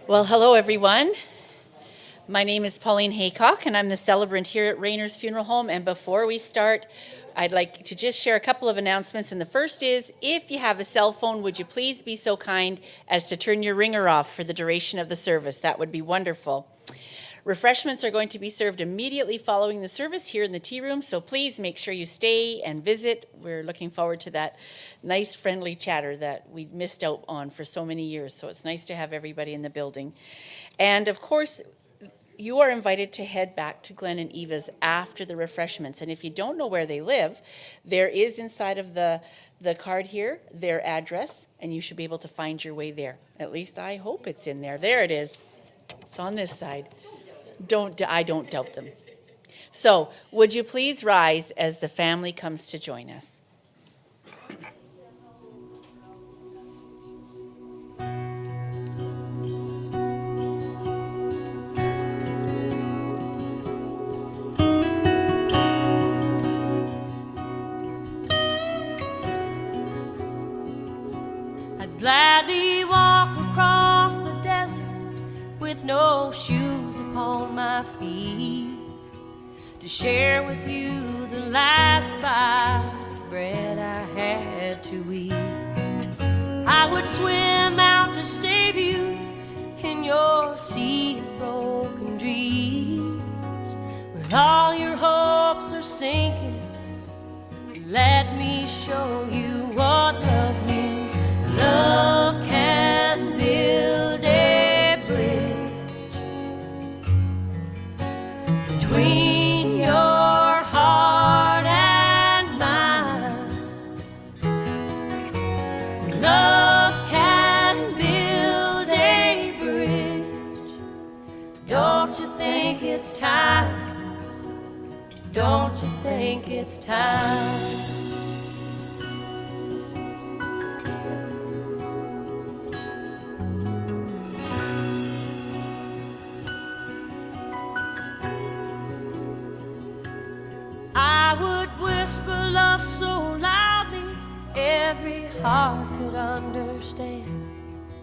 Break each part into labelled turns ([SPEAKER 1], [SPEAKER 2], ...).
[SPEAKER 1] Well, hello everyone. My name is Pauline Haycock and I'm the celebrant here at Rayner's Funeral Home. And before we start, I'd like to just share a couple of announcements. And the first is, if you have a cell phone, would you please be so kind as to turn your ringer off for the duration of the service? That would be wonderful. Refreshments are going to be served immediately following the service here in the tea room, so please make sure you stay and visit. We're looking forward to that nice friendly chatter that we missed out on for so many years, so it's nice to have everybody in the building. And of course, you are invited to head back to Glen and Eva's after the refreshments, and if you don't know where they live, there is inside of the card here their address, and you should be able to find your way there. At least I hope it's in there. There it is. It's on this side. I don't doubt them. So, would you please rise as the family comes to join us?
[SPEAKER 2] I'd gladly walk across the desert with no shoes upon my feet, to share with you the last bite of bread I had to eat. I would swim out to save you in your sea of broken dreams. When all your hopes are sinking, let me show you what love means. Love can build a bridge between your heart and mine. Love can build a bridge. Don't you think it's time? Don't you think it's time? Love so loudly every heart could understand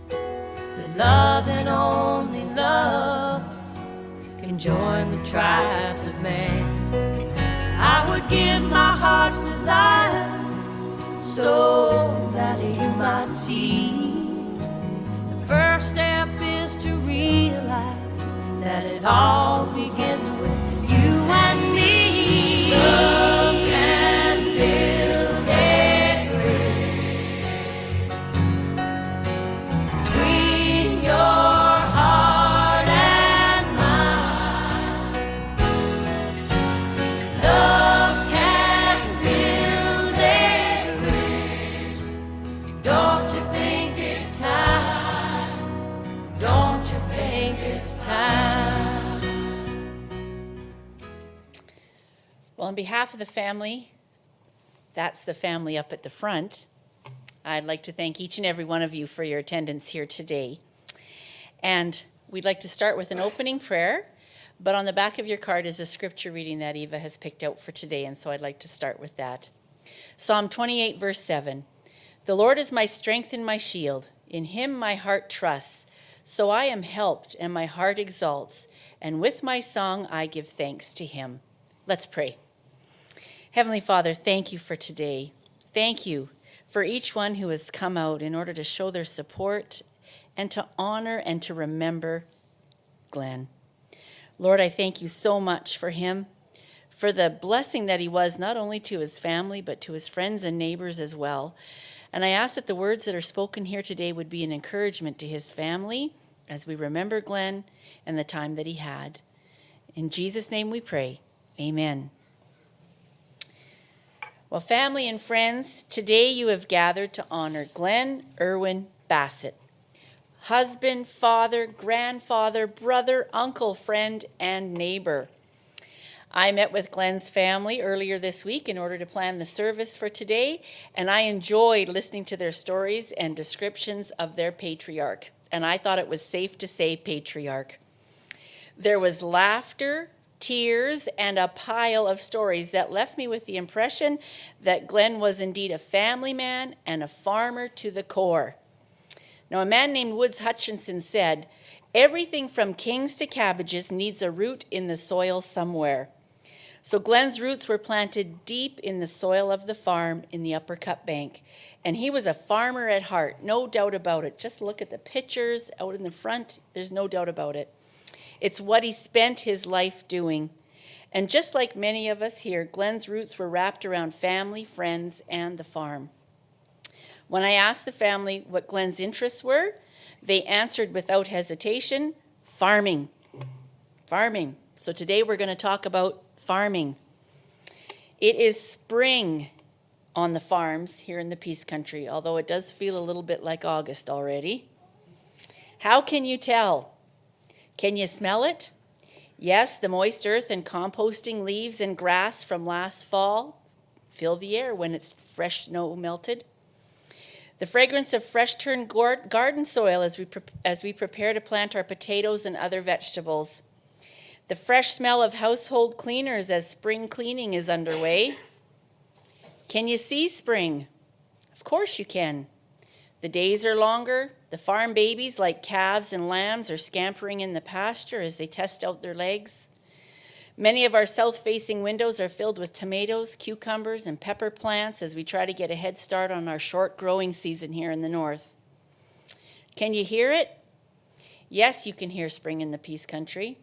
[SPEAKER 2] that love and only love can join the tribes of man. I would give my heart's desire so that you might see. The first step is to realize that it all begins with you and me. Love can build a bridge between your heart and mine. Love can build a bridge. Don't you think it's time? Don't you think it's time?
[SPEAKER 1] Well, on behalf of the family, that's the family up at the front, I'd like to thank each and every one of you for your attendance here today. And we'd like to start with an opening prayer, but on the back of your card is a scripture reading that Eva has picked out for today, and so I'd like to start with that. Psalm 28, verse 7. The Lord is my strength and my shield. In him my heart trusts. So I am helped, and my heart exalts, and with my song I give thanks to him. Let's pray. Heavenly Father, thank you for today. Thank you for each one who has come out in order to show their support and to honor and to remember Glen. Lord, I thank you so much for him, for the blessing that he was not only to his family, but to his friends and neighbors as well. And I ask that the words that are spoken here today would be an encouragement to his family as we remember Glen and the time that he had. In Jesus' name we pray. Amen. Well, family and friends, today you have gathered to honor Glen Irwin Bassett. Husband, father, grandfather, brother, uncle, friend, and neighbor. I met with Glen's family earlier this week in order to plan the service for today, and I enjoyed listening to their stories and descriptions of their patriarch. And I thought it was safe to say patriarch. There was laughter, tears, and a pile of stories that left me with the impression that Glen was indeed a family man and a farmer to the core. Now, a man named Woods Hutchinson said, "Everything from kings to cabbages needs a root in the soil somewhere." So Glen's roots were planted deep in the soil of the farm in the Upper Cutbank. And he was a farmer at heart, no doubt about it. Just look at the pictures out in the front, there's no doubt about it. It's what he spent his life doing. And just like many of us here, Glen's roots were wrapped around family, friends, and the farm. When I asked the family what Glen's interests were, they answered without hesitation, farming. Farming. So today we're going to talk about farming. It is spring on the farms here in the Peace Country, although it does feel a little bit like August already. How can you tell? Can you smell it? Yes, the moist earth and composting leaves and grass from last fall fill the air when it's fresh snow melted. The fragrance of fresh-turned garden soil as we prepare to plant our potatoes and other vegetables. The fresh smell of household cleaners as spring cleaning is underway. Can you see spring? Of course you can. The days are longer. The farm babies, like calves and lambs, are scampering in the pasture as they test out their legs. Many of our south-facing windows are filled with tomatoes, cucumbers, and pepper plants as we try to get a head start on our short growing season here in the north. Can you hear it? Yes, you can hear spring in the Peace Country.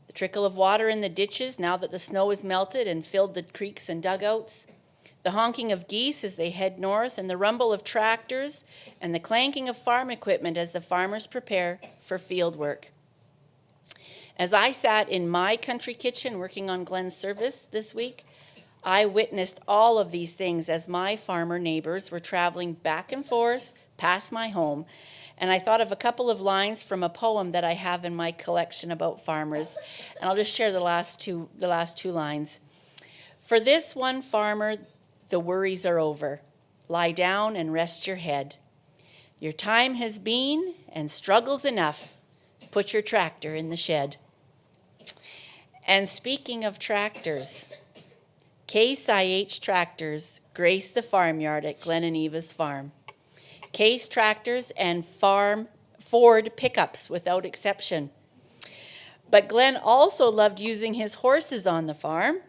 [SPEAKER 1] The trickle of water in the ditches now that the snow has melted and filled the creeks and dugouts. The honking of geese as they head north, and the rumble of tractors, and the clanking of farm equipment as the farmers prepare for field work. As I sat in my country kitchen working on Glen's service this week, I witnessed all of these things as my farmer neighbors were traveling back and forth past my home. And I thought of a couple of lines from a poem that I have in my collection about farmers. And I'll just share the last two lines. For this one farmer, the worries are over. Lie down and rest your head. Your time has been and struggles enough. Put your tractor in the shed. And speaking of tractors, Case IH Tractors grace the farmyard at Glen and Eva's farm. Case tractors and Ford pickups without exception. But Glen also loved using his horses on the farm,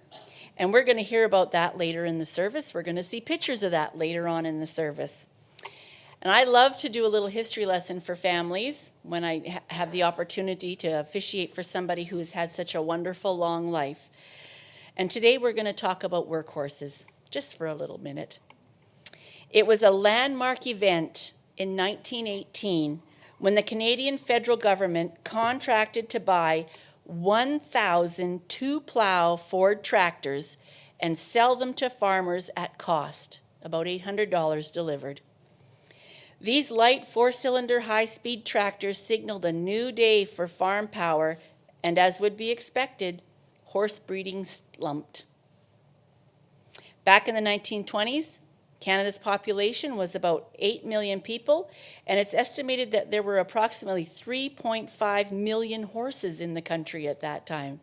[SPEAKER 1] and we're going to hear about that later in the service. We're going to see pictures of that later on in the service. And I love to do a little history lesson for families when I have the opportunity to officiate for somebody who has had such a wonderful long life. And today we're going to talk about workhorses, just for a little minute. It was a landmark event in 1918 when the Canadian federal government contracted to buy 1,000 two-plow Ford tractors and sell them to farmers at cost, about $800 delivered. These light four-cylinder high-speed tractors signaled a new day for farm power, and as would be expected, horse breeding slumped. Back in the 1920s, Canada's population was about 8 million people, and it's estimated that there were approximately 3.5 million horses in the country at that time.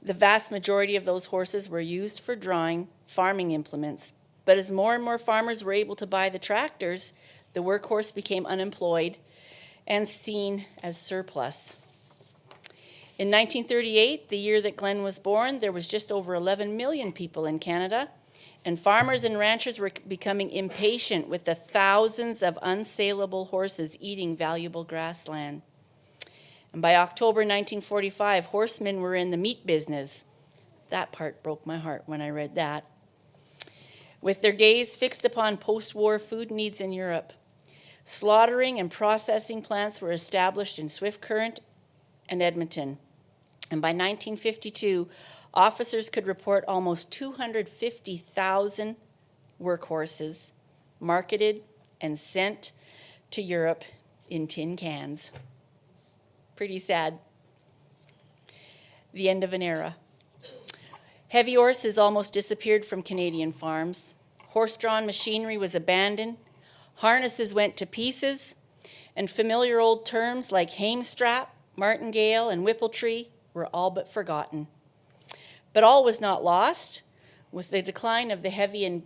[SPEAKER 1] The vast majority of those horses were used for drawing farming implements, but as more and more farmers were able to buy the tractors, the workhorse became unemployed and seen as surplus. In 1938, the year that Glen was born, there was just over 11 million people in Canada, and farmers and ranchers were becoming impatient with the thousands of unsaleable horses eating valuable grassland. And by October 1945, horsemen were in the meat business. That part broke my heart when I read that. With their gaze fixed upon post-war food needs in Europe, slaughtering and processing plants were established in Swift Current and Edmonton. And by 1952, officers could report almost 250,000 workhorses marketed and sent to Europe in tin cans. Pretty sad. The end of an era. Heavy horses almost disappeared from Canadian farms. Horse-drawn machinery was abandoned. Harnesses went to pieces, and familiar old terms like hamestrap, martingale, and whippletree were all but forgotten. But all was not lost. With the decline of the heavy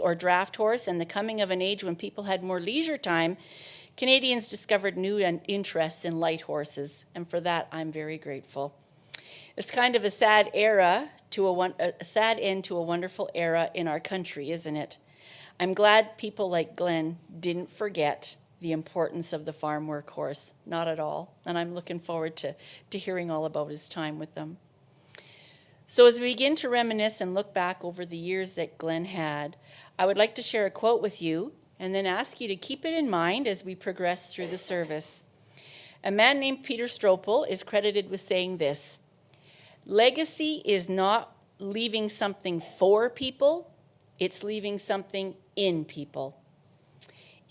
[SPEAKER 1] or draft horse and the coming of an age when people had more leisure time, Canadians discovered new interests in light horses, and for that I'm very grateful. It's kind of a sad end to a wonderful era in our country, isn't it? I'm glad people like Glen didn't forget the importance of the farm workhorse, not at all, and I'm looking forward to hearing all about his time with them. So as we begin to reminisce and look back over the years that Glen had, I would like to share a quote with you and then ask you to keep it in mind as we progress through the service. A man named Peter Stropel is credited with saying this: "Legacy is not leaving something for people, it's leaving something in people."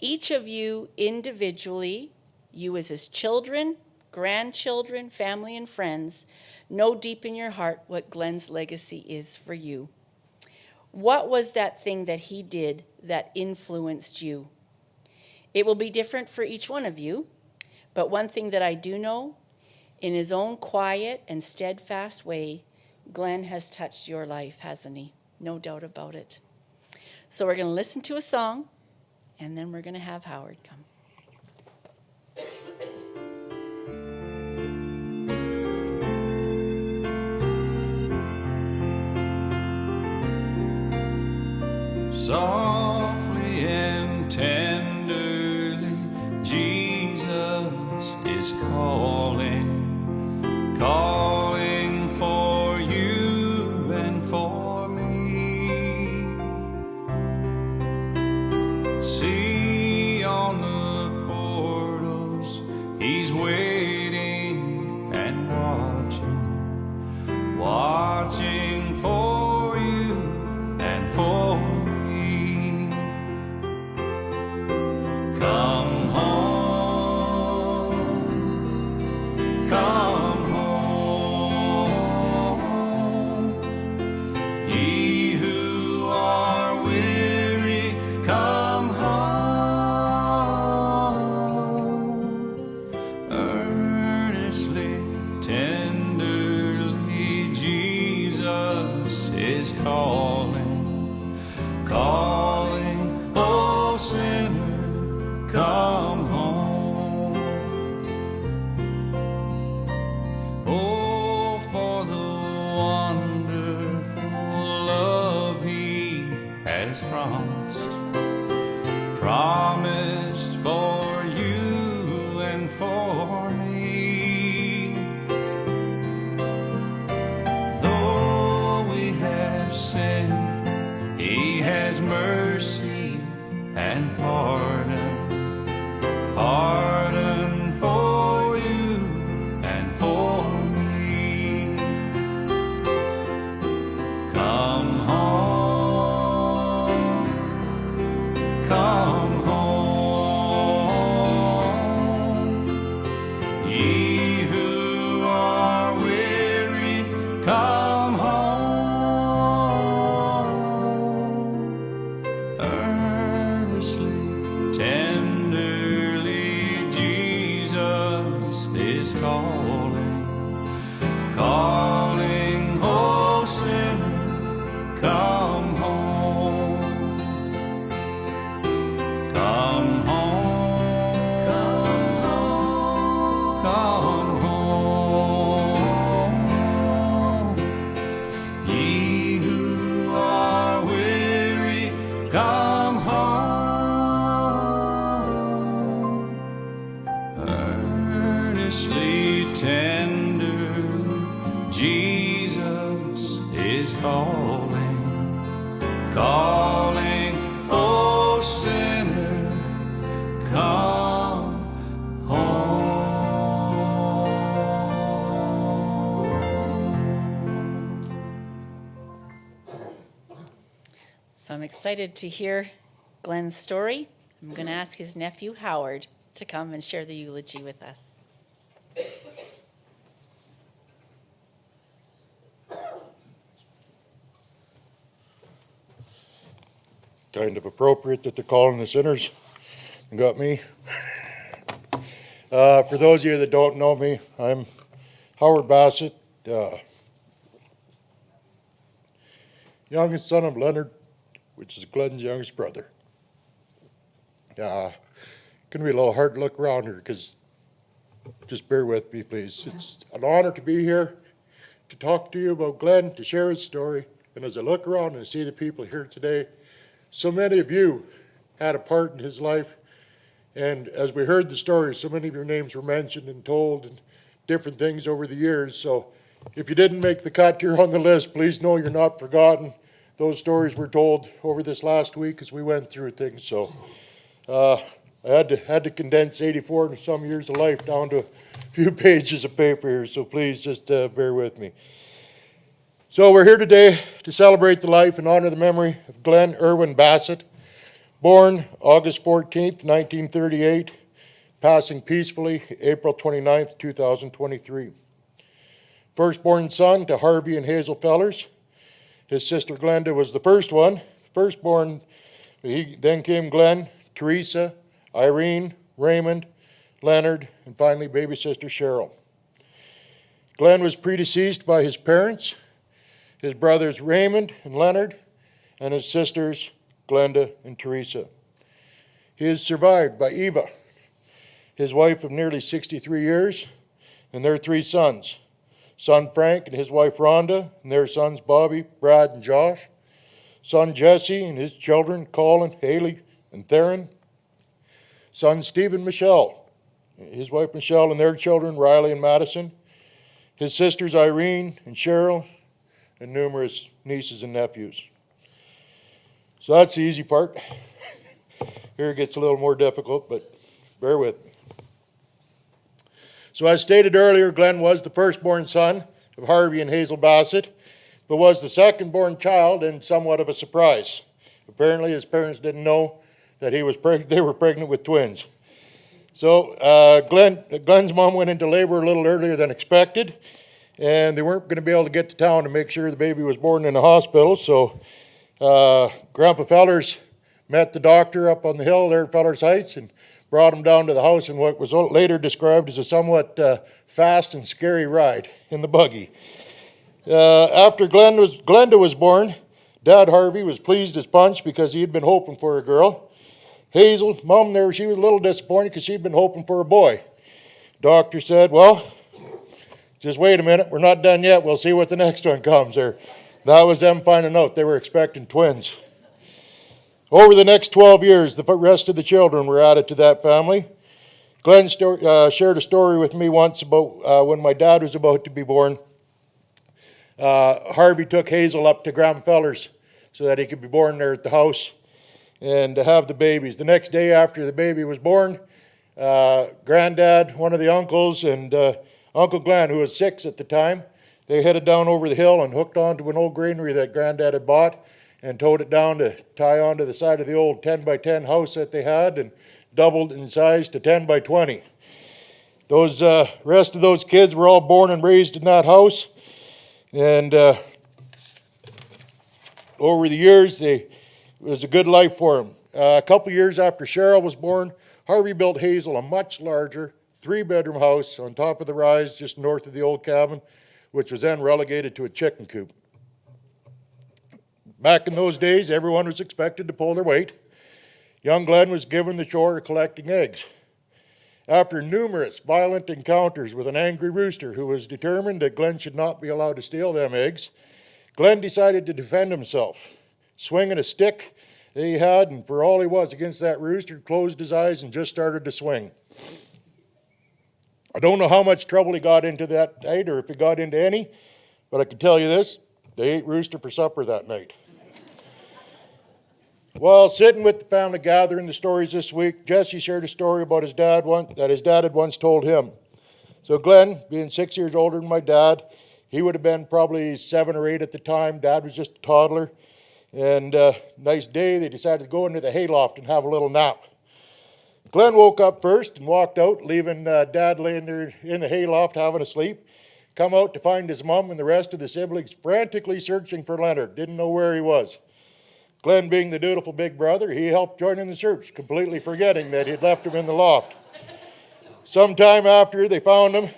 [SPEAKER 1] Each of you individually, you as his children, grandchildren, family, and friends, know deep in your heart what Glen's legacy is for you. What was that thing that he did that influenced you? It will be different for each one of you, but one thing that I do know, in his own quiet and steadfast way, Glen has touched your life, hasn't he? No doubt about it. So we're going to listen to a song, and then we're going to have Howard come.
[SPEAKER 3] Softly and tenderly, Jesus is calling, calling for you and for me. See on the portals, he's waiting and watching, watching for you and for me. Come home, come home, ye who are weary, come home, earnestly, tenderly, Jesus is calling, calling, oh sinner, come home. Oh, for the wonderful love he has promised for you and for me. Though we have sinned, he has mercy and pardon. Pardon for you and for me. Come home, come home, ye who are weary, come home, earnestly, tenderly, Jesus is calling, calling, oh sinner, come home, come home, come home, Jesus is calling, calling, oh sinner, come home.
[SPEAKER 1] So I'm excited to hear Glen's story. I'm going to ask his nephew Howard to come and share the eulogy with us.
[SPEAKER 4] Kind of appropriate that they're calling the sinners. Got me. For those of you that don't know me, I'm Howard Bassett, youngest son of Leonard, which is Glen's youngest brother. Gonna be a little hard to look around here because just bear with me, please. It's an honor to be here to talk to you about Glen, to share his story. And as I look around and I see the people here today, so many of you had a part in his life. And as we heard the story, so many of your names were mentioned and told and different things over the years. So if you didn't make the cut here on the list, please know you're not forgotten. Those stories were told over this last week as we went through things. So I had to condense 84 and some years of life down to a few pages of paper here. So please just bear with me. So we're here today to celebrate the life and honor the memory of Glen Irwin Bassett, born August 14th, 1938, passing peacefully April 29th, 2023. Firstborn son to Harvey and Hazel Fellers. His sister Glenda was the firstborn. Then came Glen, Teresa, Irene, Raymond, Leonard, and finally baby sister Cheryl. Glen was predeceased by his parents, his brothers Raymond and Leonard, and his sisters Glenda and Teresa. He is survived by Eva, his wife of nearly 63 years, and their 3 sons, son Frank and his wife Rhonda, and their sons Bobby, Brad, and Josh, son Jesse and his children Colin, Haley, and Theron, son Stephen, Michelle, his wife Michelle and their children Riley and Madison, his sisters Irene and Cheryl, and numerous nieces and nephews. So that's the easy part. Here it gets a little more difficult, but bear with me. So as stated earlier, Glen was the firstborn son of Harvey and Hazel Bassett, but was the second-born child and somewhat of a surprise. Apparently his parents didn't know that they were pregnant with twins. So Glen's mom went into labor a little earlier than expected, and they weren't going to be able to get to town to make sure the baby was born in the hospital. So Grandpa Fellers met the doctor up on the hill there at Fellers Heights and brought him down to the house in what was later described as a somewhat fast and scary ride in the buggy. After Glenda was born, Dad Harvey was pleased as punch because he had been hoping for a girl. Hazel, Mom there, she was a little disappointed because she'd been hoping for a boy. Doctor said, well, just wait a minute, we're not done yet, we'll see what the next one comes there. That was them finding out they were expecting twins. Over the next 12 years, the rest of the children were added to that family. Glen shared a story with me once about when my dad was about to be born. Harvey took Hazel up to Grandma Fellers so that he could be born there at the house and to have the babies. The next day after the baby was born, Granddad, one of the uncles, and Uncle Glen, who was 6 at the time, they headed down over the hill and hooked onto an old granary that Granddad had bought and towed it down to tie onto the side of the old 10-by-10 house that they had and doubled in size to 10-by-20. Those rest of those kids were all born and raised in that house. And over the years, it was a good life for them. A couple years after Cheryl was born, Harvey built Hazel a much larger 3-bedroom house on top of the rise just north of the old cabin, which was then relegated to a chicken coop. Back in those days, everyone was expected to pull their weight. Young Glen was given the chore of collecting eggs. After numerous violent encounters with an angry rooster who was determined that Glen should not be allowed to steal them eggs, Glen decided to defend himself, swinging a stick that he had, and for all he was against that rooster, closed his eyes and just started to swing. I don't know how much trouble he got into that night or if he got into any, But I can tell you this, they ate rooster for supper that night. Well, sitting with the family gathering the stories this week, Jesse shared a story about his dad that his dad had once told him. So Glen, being 6 years older than my dad, he would have been probably 7 or 8 at the time. Dad was just a toddler. And nice day, they decided to go into the hayloft and have a little nap. Glen woke up first and walked out, leaving Dad laying there in the hayloft having a sleep. Come out to find his mom and the rest of the siblings frantically searching for Leonard. Didn't know where he was. Glen, being the dutiful big brother, he helped join in the search, completely forgetting that he'd left him in the loft. Sometime after they found him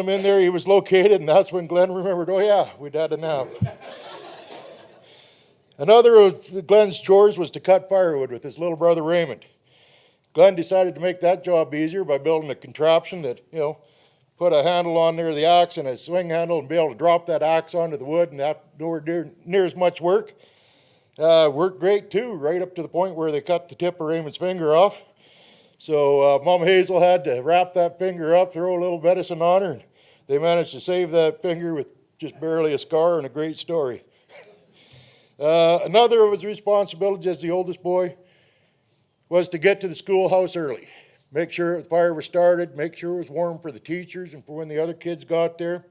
[SPEAKER 4] in there, he was located, and that's when Glen remembered, oh yeah, we'd had a nap. Another of Glen's chores was to cut firewood with his little brother Raymond. Glen decided to make that job easier by building a contraption that, put a handle on there, the axe, and a swing handle, and be able to drop that axe onto the wood and not do near as much work. Worked great too, right up to the point where they cut the tip of Raymond's finger off. So Mom Hazel had to wrap that finger up, throw a little medicine on her, and they managed to save that finger with just barely a scar, and a great story. Another of his responsibilities as the oldest boy was to get to the schoolhouse early. Make sure the fire was started, make sure it was warm for the teachers and for when the other kids got there.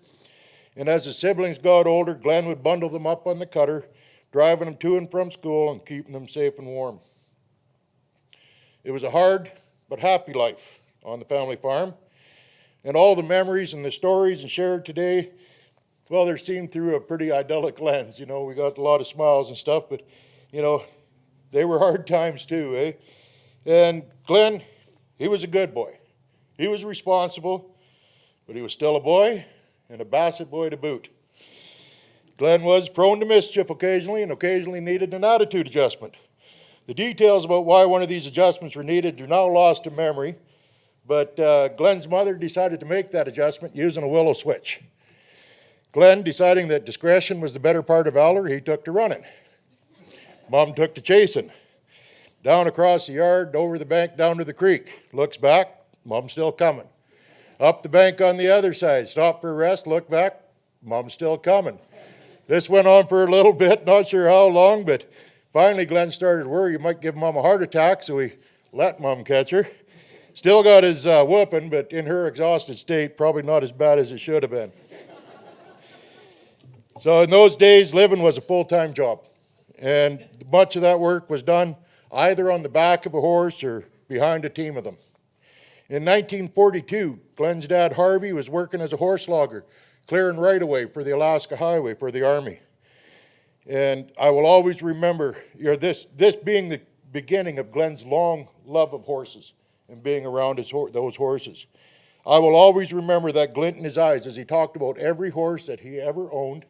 [SPEAKER 4] And as the siblings got older, Glen would bundle them up on the cutter, driving them to and from school and keeping them safe and warm. It was a hard but happy life on the family farm. And all the memories and the stories and shared today, well, they're seen through a pretty idyllic lens. We got a lot of smiles and stuff, but, they were hard times too, eh? And Glen, he was a good boy. He was responsible, but he was still a boy, and a Bassett boy to boot. Glen was prone to mischief occasionally, and occasionally needed an attitude adjustment. The details about why one of these adjustments were needed are now lost to memory, but Glen's mother decided to make that adjustment using a willow switch. Glen, deciding that discretion was the better part of valor, he took to running. Mom took to chasing. Down across the yard, over the bank, down to the creek. Looks back, Mom's still coming. Up the bank on the other side, stop for a rest, look back, Mom's still coming. This went on for a little bit, not sure how long, but finally Glen started to worry he might give Mom a heart attack, so he let Mom catch her. Still got his whooping, but in her exhausted state, probably not as bad as it should have been. So in those days, living was a full-time job, and much of that work was done either on the back of a horse or behind a team of them. In 1942, Glen's dad Harvey was working as a horse logger, clearing right-of-way for the Alaska Highway for the Army. And I will always remember this being the beginning of Glen's long love of horses and being around those horses. I will always remember that glint in his eyes as he talked about every horse that he ever owned,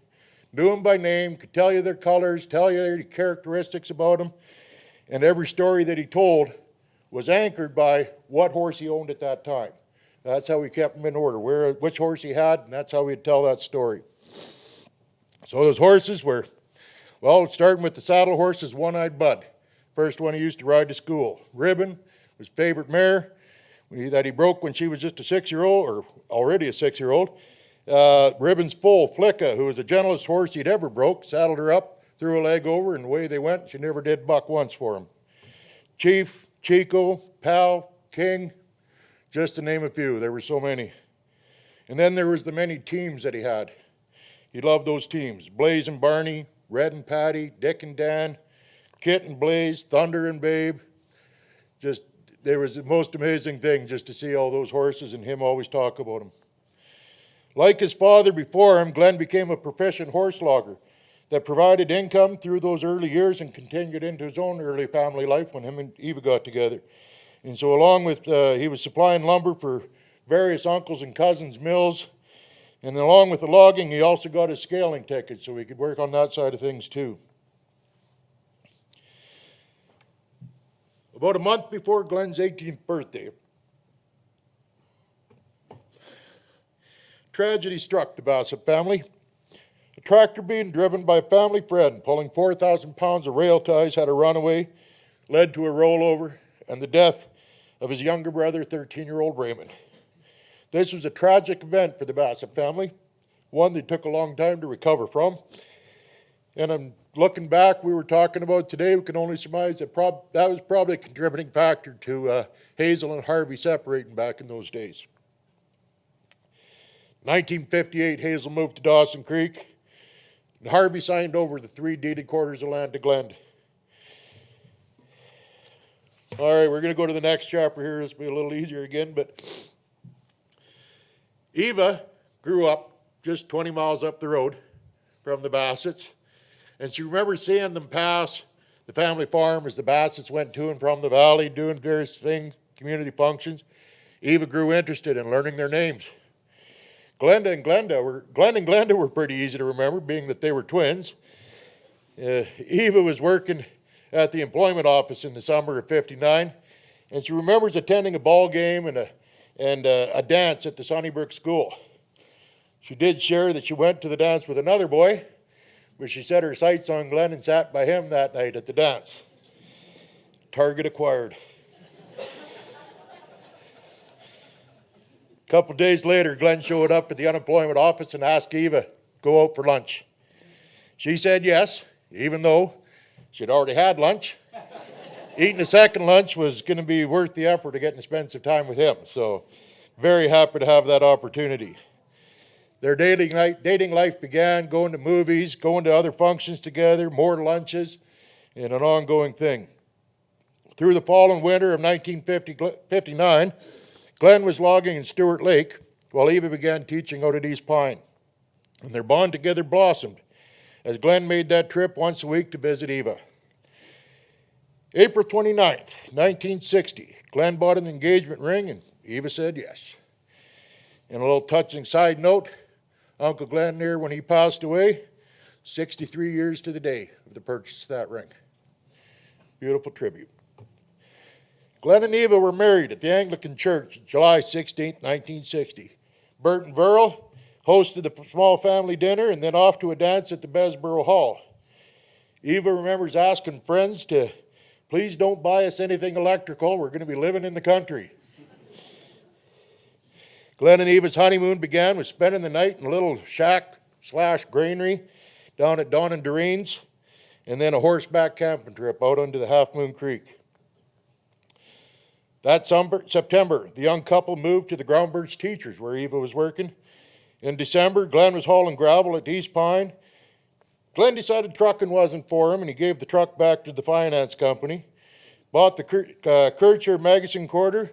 [SPEAKER 4] knew them by name, could tell you their colors, tell you their characteristics about them, and every story that he told was anchored by what horse he owned at that time. That's how we kept them in order, which horse he had, and that's how he'd tell that story. So those horses were, well, starting with the saddle horses, One-Eyed Bud. First one he used to ride to school. Ribbon, his favorite mare, that he broke when she was just a 6-year-old, or already a 6-year-old. Ribbon's foal, Flicka, who was the gentlest horse he'd ever broke, saddled her up, threw a leg over, and away they went. She never did buck once for him. Chief, Chico, Pal, King, just to name a few. There were so many. And then there was the many teams that he had. He loved those teams. Blaze and Barney, Red and Patty, Dick and Dan, Kit and Blaze, Thunder and Babe. There was the most amazing thing just to see all those horses and him always talk about them. Like his father before him, Glen became a proficient horse logger that provided income through those early years and continued into his own early family life when him and Eva got together. And so along with, he was supplying lumber for various uncles and cousins' mills. And along with the logging, he also got his scaling ticket so he could work on that side of things too. About a month before Glen's 18th birthday, tragedy struck the Bassett family. A tractor being driven by a family friend pulling 4,000 pounds of rail ties had a runaway, led to a rollover, and the death of his younger brother, 13-year-old Raymond. This was a tragic event for the Bassett family, one they took a long time to recover from. And I'm looking back, we were talking about today, we can only surmise that that was probably a contributing factor to Hazel and Harvey separating back in those days. 1958, Hazel moved to Dawson Creek, and Harvey signed over the 3 deeded quarters of land to Glenda. All right, we're going to go to the next chapter here. This will be a little easier again, but Eva grew up just 20 miles up the road from the Bassetts, and she remembers seeing them pass the family farm as the Bassets went to and from the valley doing various things, community functions. Eva grew interested in learning their names. Glen and Glenda were pretty easy to remember, being that they were twins. Eva was working at the employment office in the summer of '59, and she remembers attending a ball game and a dance at the Sunnybrook School. She did share that she went to the dance with another boy, but she set her sights on Glen and sat by him that night at the dance. Target acquired. A couple days later, Glen showed up at the unemployment office and asked Eva to go out for lunch. She said yes, even though she'd already had lunch. Eating a second lunch was going to be worth the effort of getting to spend some time with him. So very happy to have that opportunity. Their dating life began, going to movies, going to other functions together, more lunches, and an ongoing thing. Through the fall and winter of 1959, Glen was logging in Stewart Lake while Eva began teaching out at East Pine. And their bond together blossomed as Glen made that trip once a week to visit Eva. April 29th, 1960, Glen bought an engagement ring and Eva said yes. And a little touching side note, Uncle Glen there, when he passed away, 63 years to the day of the purchase of that ring. Beautiful tribute. Glen and Eva were married at the Anglican Church July 16, 1960. Bert and Verl hosted the small family dinner and then off to a dance at the Besborough Hall. Eva remembers asking friends to please don't buy us anything electrical. We're going to be living in the country. Glen and Eva's honeymoon began with spending the night in a little shack/granary down at Don and Doreen's, and then a horseback camping trip out onto the Half Moon Creek. That September, the young couple moved to the Groundbirch Teachers, where Eva was working. In December, Glen was hauling gravel at East Pine. Glen decided trucking wasn't for him, and he gave the truck back to the finance company, bought the Kircher Magasin quarter,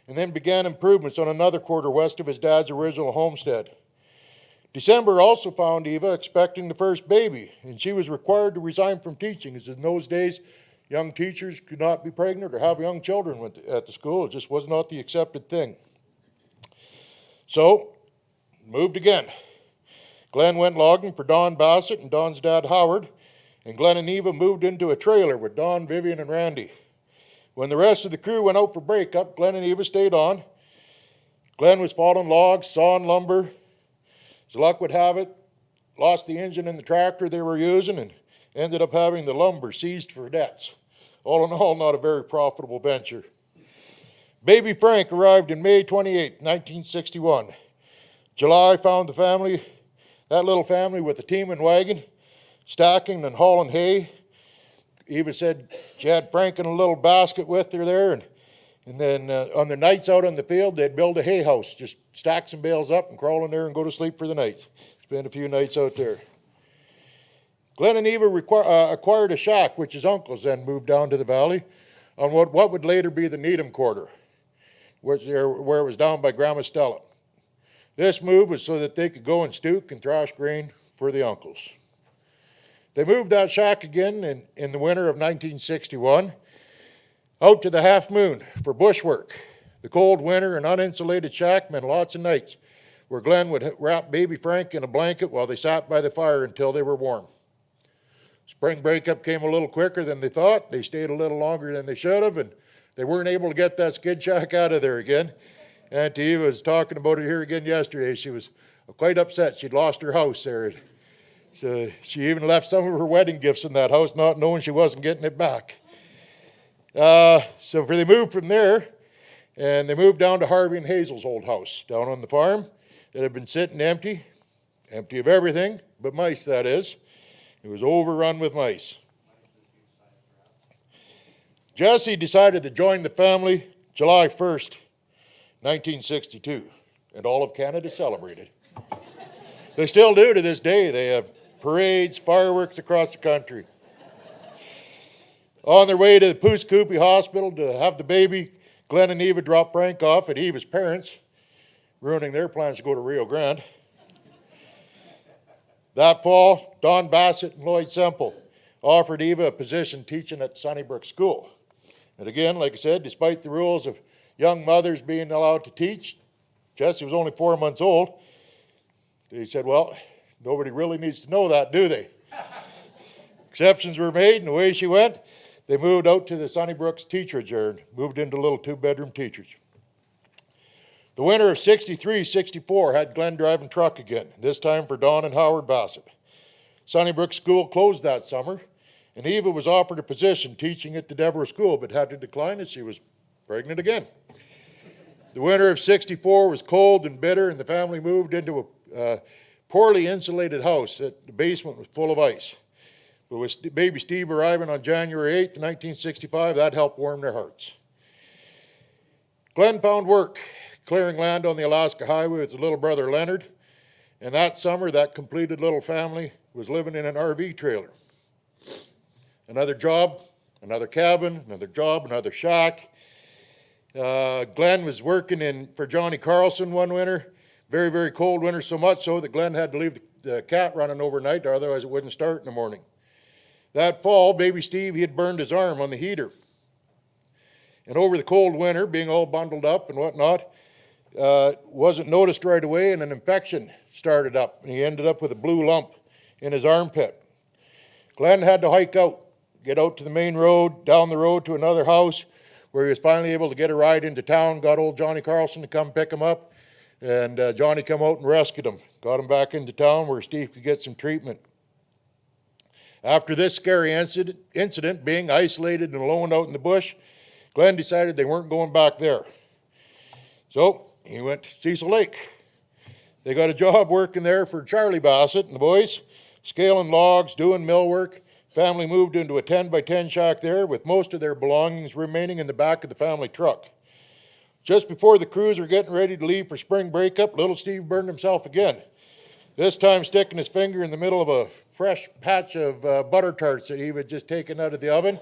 [SPEAKER 4] and then began improvements on another quarter west of his dad's original homestead. December also found Eva expecting the first baby, and she was required to resign from teaching, as in those days, young teachers could not be pregnant or have young children at the school. It just was not the accepted thing. So, moved again. Glen went logging for Don Bassett and Don's dad Howard, and Glen and Eva moved into a trailer with Don, Vivian, and Randy. When the rest of the crew went out for breakup, Glen and Eva stayed on. Glen was hauling logs, sawing lumber. As luck would have it, lost the engine in the tractor they were using and ended up having the lumber seized for debts. All in all, not a very profitable venture. Baby Frank arrived in May 28, 1961. July found that little family with a team and wagon, stacking and hauling hay. Eva said she had Frank in a little basket with her there, and then on the nights out on the field, they'd build a hay house, just stack some bales up and crawl in there and go to sleep for the night. Spend a few nights out there. Glen and Eva acquired a shack, which his uncles then moved down to the valley, on what would later be the Needham Quarter, where it was down by Grandma Stella. This move was so that they could go and stook and thrash grain for the uncles. They moved that shack again in the winter of 1961 out to the Half Moon for bushwork. The cold winter and uninsulated shack meant lots of nights where Glen would wrap baby Frank in a blanket while they sat by the fire until they were warm. Spring breakup came a little quicker than they thought. They stayed a little longer than they should have, and they weren't able to get that skid shack out of there again. Auntie Eva was talking about it here again yesterday. She was quite upset. She'd lost her house there. So she even left some of her wedding gifts in that house, not knowing she wasn't getting it back. So they moved from there, and they moved down to Harvey and Hazel's old house down on the farm that had been sitting empty. empty of everything but mice, that is. It was overrun with mice. Jesse decided to join the family July 1st, 1962, and all of Canada celebrated. They still do to this day. They have parades, fireworks across the country. On their way to the Pooscoopi Hospital to have the baby, Glen and Eva dropped Frank off at Eva's parents', ruining their plans to go to Rio Grande. That fall, Don Bassett and Lloyd Semple offered Eva a position teaching at Sunnybrook School. And again, like I said, despite the rules of young mothers being allowed to teach, Jessie was only 4 months old. They said, well, nobody really needs to know that, do they? Exceptions were made, and away she went. They moved out to the Sunnybrook's teacherage there and moved into little two-bedroom teacherage. The winter of 63-64 had Glen driving truck again, this time for Don and Howard Bassett. Sunnybrook School closed that summer, and Eva was offered a position teaching at the Devereux School, but had to decline as she was pregnant again. The winter of 64 was cold and bitter, and the family moved into a poorly insulated house. The basement was full of ice. But with baby Steve arriving on January 8th, 1965, that helped warm their hearts. Glen found work clearing land on the Alaska Highway with his little brother Leonard, and that summer, that completed little family was living in an RV trailer. Another job, another cabin, another job, another shack. Glen was working for Johnny Carlson one winter, very, very cold winter, so much so that Glen had to leave the cat running overnight, or otherwise it wouldn't start in the morning. That fall, baby Steve, he had burned his arm on the heater. And over the cold winter, being all bundled up and whatnot, wasn't noticed right away, and an infection started up, and he ended up with a blue lump in his armpit. Glen had to hike out, get out to the main road, down the road to another house, where he was finally able to get a ride into town, got old Johnny Carlson to come pick him up, and Johnny come out and rescued him, got him back into town where Steve could get some treatment. After this scary incident, being isolated and alone out in the bush, Glen decided they weren't going back there. So he went to Cecil Lake. They got a job working there for Charlie Bassett and the boys, scaling logs, doing mill work. Family moved into a 10-by-10 shack there with most of their belongings remaining in the back of the family truck. Just before the crews were getting ready to leave for spring breakup, little Steve burned himself again, this time sticking his finger in the middle of a fresh patch of butter tarts that he had just taken out of the oven.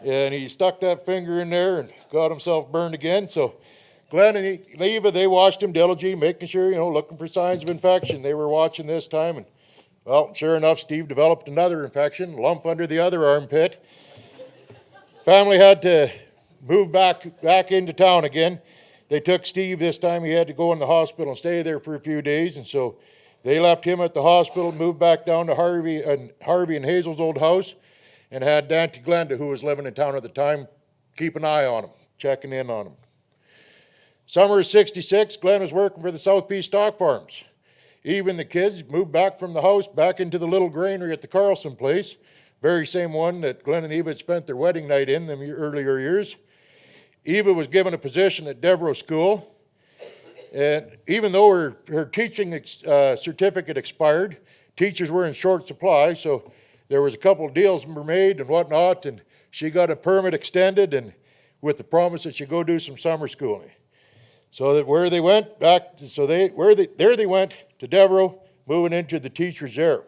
[SPEAKER 4] And he stuck that finger in there and got himself burned again. So Glen and Eva, they watched him diligently, making sure, looking for signs of infection. They were watching this time, and well, sure enough, Steve developed another infection, lump under the other armpit. Family had to move back into town again. They took Steve this time. He had to go in the hospital and stay there for a few days, and so they left him at the hospital, moved back down to Harvey and Hazel's old house, and had Auntie Glenda, who was living in town at the time, keep an eye on him, checking in on him. Summer of 66, Glen was working for the South Peace Stock Farms. Even the kids moved back from the house, back into the little granary at the Carlson place, very same one that Glen and Eva had spent their wedding night in the earlier years. Eva was given a position at Devereux School, and even though her teaching certificate expired, teachers were in short supply, so there was a couple of deals were made and whatnot, and she got a permit extended, and with the promise that she'd go do some summer schooling. So that where they went back, there they went to Devereux, moving into the teachers there.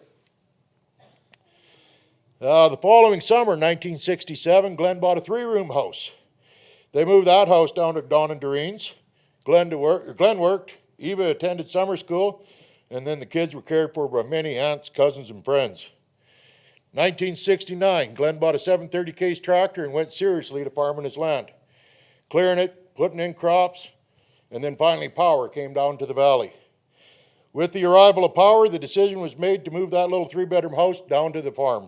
[SPEAKER 4] The following summer, 1967, Glen bought a 3-room house. They moved that house down to Don and Irene's. Glen worked, Eva attended summer school, and then the kids were cared for by many aunts, cousins, and friends. 1969, Glen bought a 730 case tractor and went seriously to farming his land, clearing it, putting in crops, and then finally power came down to the valley. With the arrival of power, the decision was made to move that little 3-bedroom house down to the farm,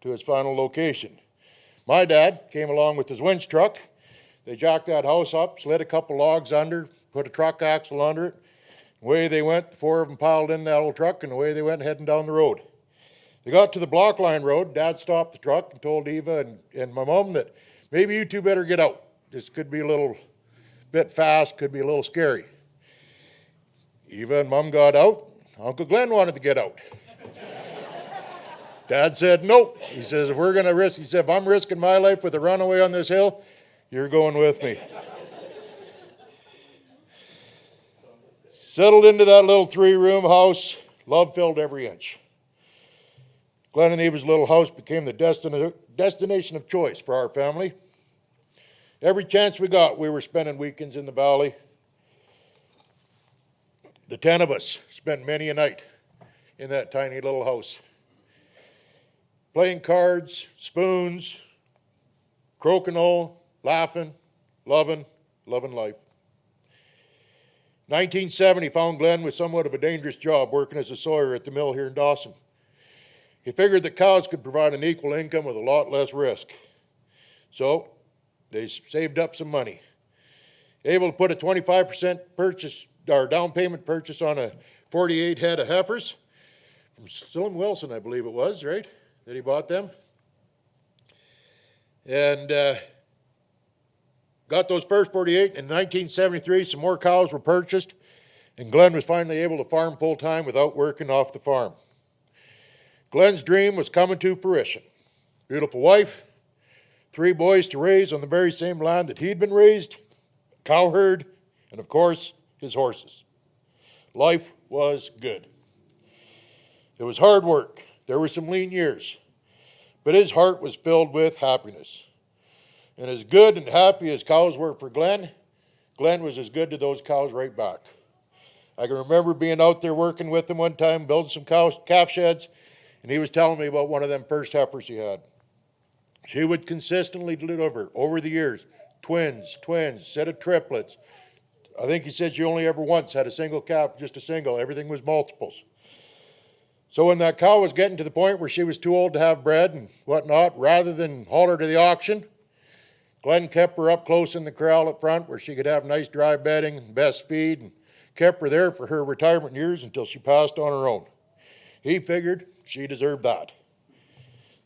[SPEAKER 4] to its final location. My dad came along with his winch truck. They jacked that house up, slid a couple logs under, put a truck axle under it. Away they went, the 4 of them piled in that old truck, and away they went heading down the road. They got to the block line road. Dad stopped the truck and told Eva and my mom that maybe you two better get out. This could be a little bit fast, could be a little scary. Eva and Mom got out. Uncle Glen wanted to get out. Dad said, nope. He says, if we're going to risk, he said, if I'm risking my life with a runaway on this hill, you're going with me. Settled into that little 3-room house, love filled every inch. Glen and Eva's little house became the destination of choice for our family. Every chance we got, we were spending weekends in the valley. The 10 of us spent many a night in that tiny little house. Playing cards, spoons, crokinole, laughing, loving life. 1970 found Glen with somewhat of a dangerous job working as a sawyer at the mill here in Dawson. He figured that cows could provide an equal income with a lot less risk. So they saved up some money. Able to put a 25% purchase, or down payment purchase on a 48 head of heifers from Slim Wilson, I believe it was, right? That he bought them. And got those first 48. In 1973, some more cows were purchased, and Glen was finally able to farm full-time without working off the farm. Glen's dream was coming to fruition. Beautiful wife, 3 boys to raise on the very same land that he'd been raised, cow herd, and of course, his horses. Life was good. It was hard work. There were some lean years, but his heart was filled with happiness. And as good and happy as cows were for Glen, Glen was as good to those cows right back. I can remember being out there working with him one time, building some calf sheds, and he was telling me about one of them first heifers he had. She would consistently deliver over the years, twins, set of triplets. I think he said she only ever once had a single calf, just a single. Everything was multiples. So when that cow was getting to the point where she was too old to have bred and whatnot, rather than haul her to the auction, Glen kept her up close in the corral up front where she could have nice dry bedding and best feed, and kept her there for her retirement years until she passed on her own. He figured she deserved that.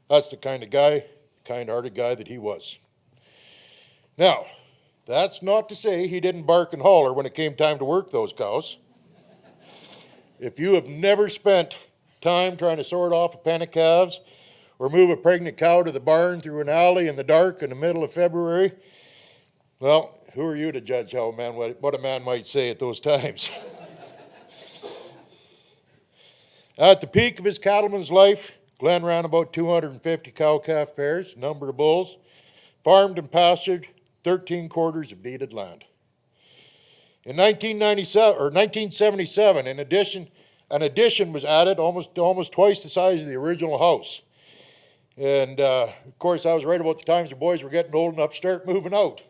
[SPEAKER 4] That's the kind of guy, kind-hearted guy that he was. Now, that's not to say he didn't bark and holler when it came time to work those cows. If you have never spent time trying to sort off a pen of calves or move a pregnant cow to the barn through an alley in the dark in the middle of February, well, who are you to judge what a man might say at those times? At the peak of his cattleman's life, Glen ran about 250 cow-calf pairs, a number of bulls, farmed and pastured 13 quarters of deeded land. In 1977, an addition was added, almost twice the size of the original house. And of course, I was right about the times the boys were getting old enough to start moving out.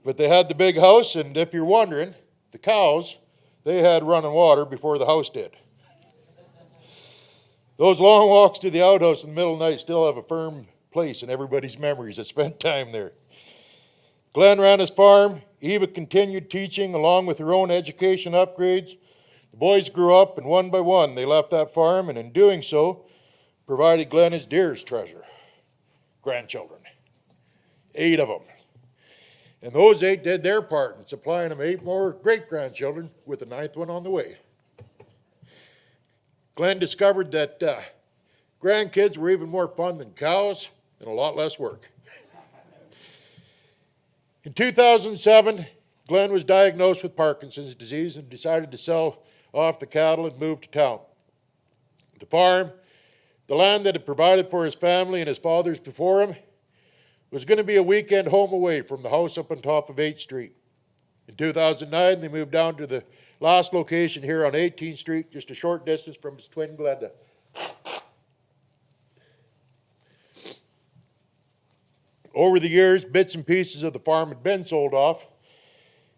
[SPEAKER 4] But they had the big house, and if you're wondering, the cows, they had running water before the house did. Those long walks to the outhouse in the middle of the night still have a firm place in everybody's memories that spent time there. Glen ran his farm. Eva continued teaching along with her own education upgrades. The boys grew up, and one by one they left that farm, and in doing so, provided Glen his dearest treasure, grandchildren. 8 of them. And those 8 did their part in supplying him 8 more great-grandchildren, with the 9th one on the way. Glen discovered that grandkids were even more fun than cows and a lot less work. In 2007, Glen was diagnosed with Parkinson's disease and decided to sell off the cattle and move to town. The farm, the land that had provided for his family and his fathers before him, was going to be a weekend home away from the house up on top of 8th Street. In 2009, they moved down to the last location here on 18th Street, just a short distance from his twin Glenda. Over the years, bits and pieces of the farm had been sold off,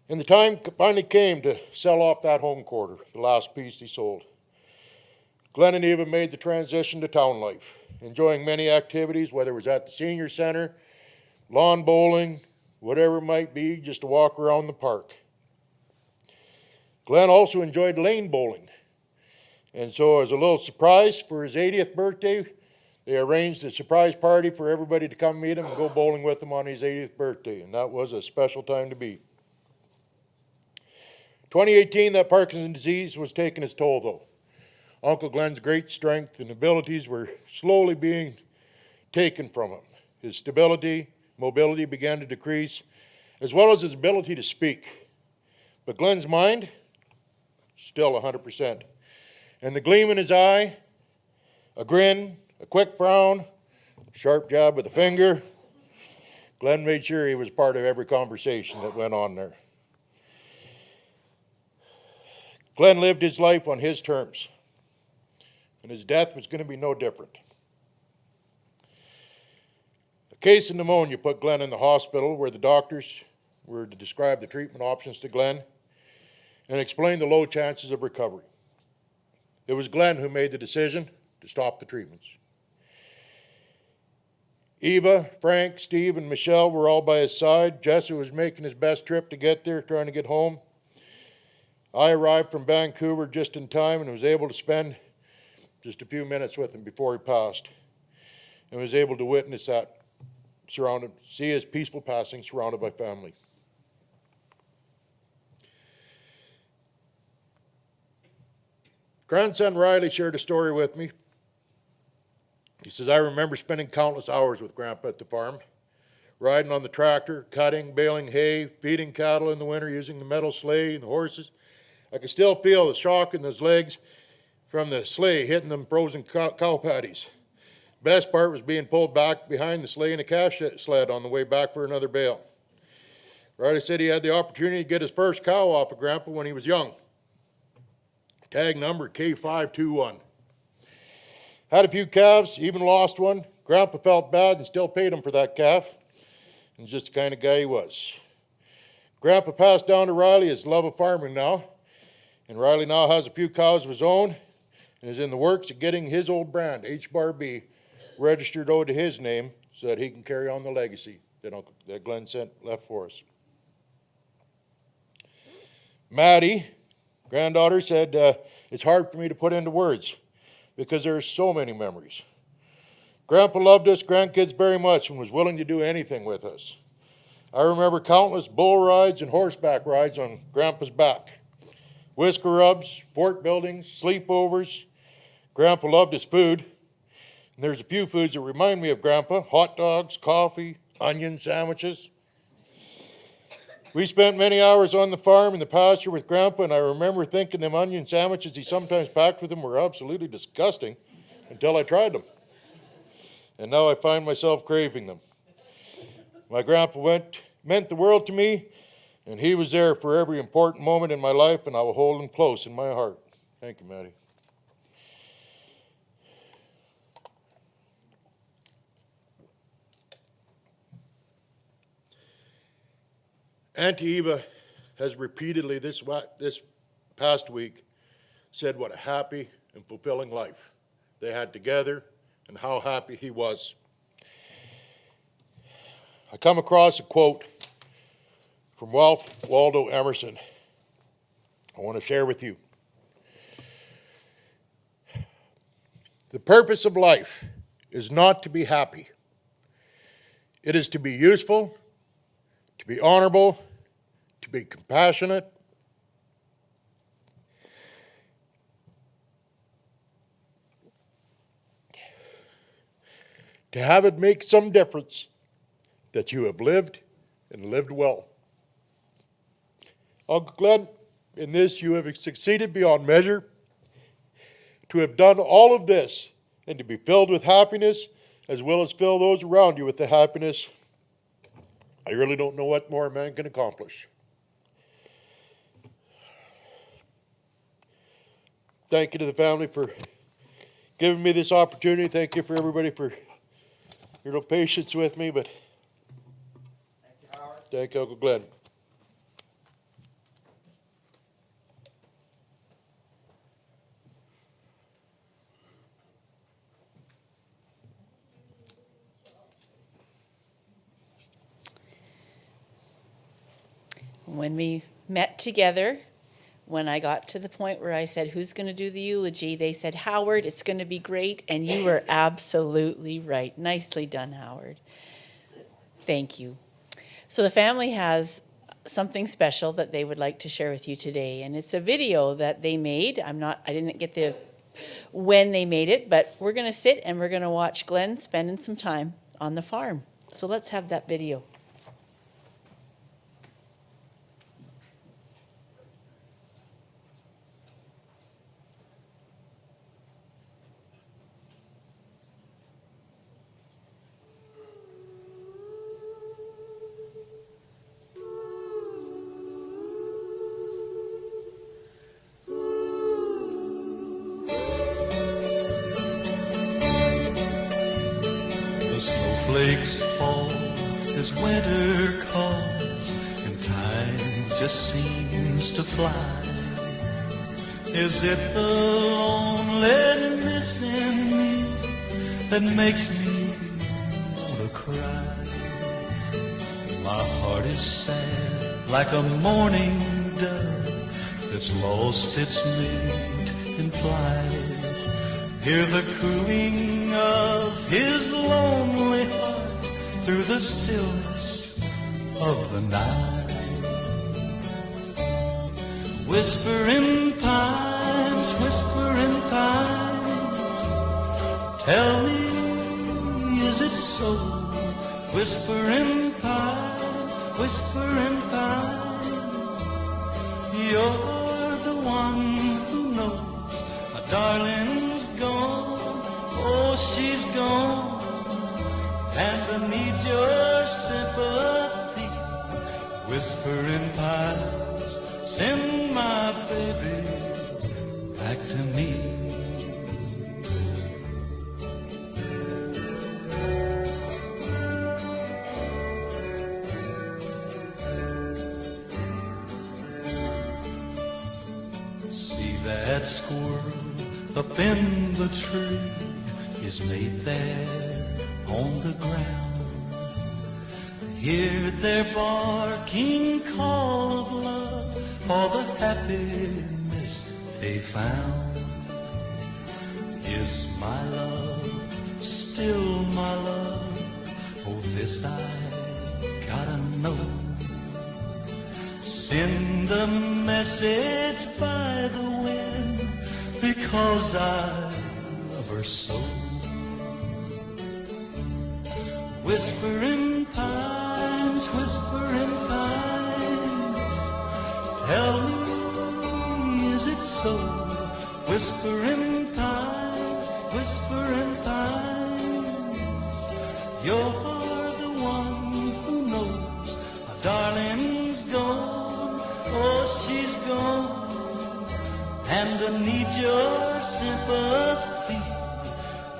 [SPEAKER 4] and the time finally came to sell off that home quarter, the last piece he sold. Glen and Eva made the transition to town life, enjoying many activities, whether it was at the senior center, lawn bowling, whatever it might be, just to walk around the park. Glen also enjoyed lane bowling, and so as a little surprise for his 80th birthday, they arranged a surprise party for everybody to come meet him and go bowling with him on his 80th birthday, and that was a special time to be. 2018, that Parkinson's disease was taking its toll, though. Uncle Glen's great strength and abilities were slowly being taken from him. His stability, mobility began to decrease, as well as his ability to speak. But Glen's mind, still 100%. And the gleam in his eye, a grin, a quick frown, sharp jab with a finger. Glen made sure he was part of every conversation that went on there. Glen lived his life on his terms, and his death was going to be no different. A case of pneumonia put Glen in the hospital, where the doctors were to describe the treatment options to Glen and explain the low chances of recovery. It was Glen who made the decision to stop the treatments. Eva, Frank, Steve, and Michelle were all by his side. Jesse was making his best trip to get there, trying to get home. I arrived from Vancouver just in time and was able to spend just a few minutes with him before he passed, and was able to witness that, see his peaceful passing surrounded by family. Grandson Riley shared a story with me. He says, I remember spending countless hours with Grandpa at the farm, riding on the tractor, cutting, baling hay, feeding cattle in the winter, using the metal sleigh and the horses. I could still feel the shock in his legs from the sleigh hitting them frozen cow patties. Best part was being pulled back behind the sleigh in a calf sled on the way back for another bale. Riley said he had the opportunity to get his first cow off of Grandpa when he was young. Tag number K521. Had a few calves, even lost one. Grandpa felt bad and still paid him for that calf. And just the kind of guy he was. Grandpa passed down to Riley his love of farming now. And Riley now has a few cows of his own and is in the works of getting his old brand, H-Bar-B, registered over to his name so that he can carry on the legacy that Glen left for us. Maddie, granddaughter, said, it's hard for me to put into words because there are so many memories. Grandpa loved us grandkids very much and was willing to do anything with us. I remember countless bull rides and horseback rides on Grandpa's back, whisker rubs, fort buildings, sleepovers. Grandpa loved his food. And there's a few foods that remind me of Grandpa: hot dogs, coffee, onion sandwiches. We spent many hours on the farm in the pasture with Grandpa, and I remember thinking them onion sandwiches he sometimes packed with him were absolutely disgusting until I tried them. And now I find myself craving them. My Grandpa meant the world to me, and he was there for every important moment in my life, and I will hold him close in my heart. Thank you, Maddie. Auntie Eva has repeatedly this past week said what a happy and fulfilling life they had together and how happy he was. I come across a quote from Ralph Waldo Emerson I want to share with you. The purpose of life is not to be happy. It is to be useful, to be honorable, to be compassionate, to have it make some difference that you have lived and lived well. Uncle Glen, in this you have succeeded beyond measure. To have done all of this and to be filled with happiness as well as fill those around you with the happiness, I really don't know what more a man can accomplish. Thank you to the family for giving me this opportunity. Thank you for everybody for your little patience with me, but
[SPEAKER 5] thank you, Howard.
[SPEAKER 4] Thank you, Uncle Glen.
[SPEAKER 1] When we met together, when I got to the point where I said, who's going to do the eulogy, they said, Howard, it's going to be great, and you were absolutely right. Nicely done, Howard. Thank you. So the family has something special that they would like to share with you today, and it's a video that they made. I didn't get the when they made it, but we're going to sit and we're going to watch Glen spending some time on the farm. So let's have that video.
[SPEAKER 6] The snowflakes fall as winter comes, and time just seems to fly. Is it the loneliness in me that makes me want to cry? My heart is sad like a mourning dove that's lost its mate in flight. Hear the cooing of his lonely heart through the stillness of the night. Whispering pines, tell me, is it so? Whispering pines, you're the one who knows my darling's gone, oh she's gone, and I need your sympathy. Whispering pines, send my baby back to me. See that squirrel up in the tree, his mate there on the ground. Hear their barking call of love for the happiness they found. Is my love still my love? Oh, this I gotta know. Send a message by the wind, because I love her so. Whispering pines, tell me, is it so? Whispering pines, you're the one who knows my darling's gone, oh she's gone, and I need your sympathy.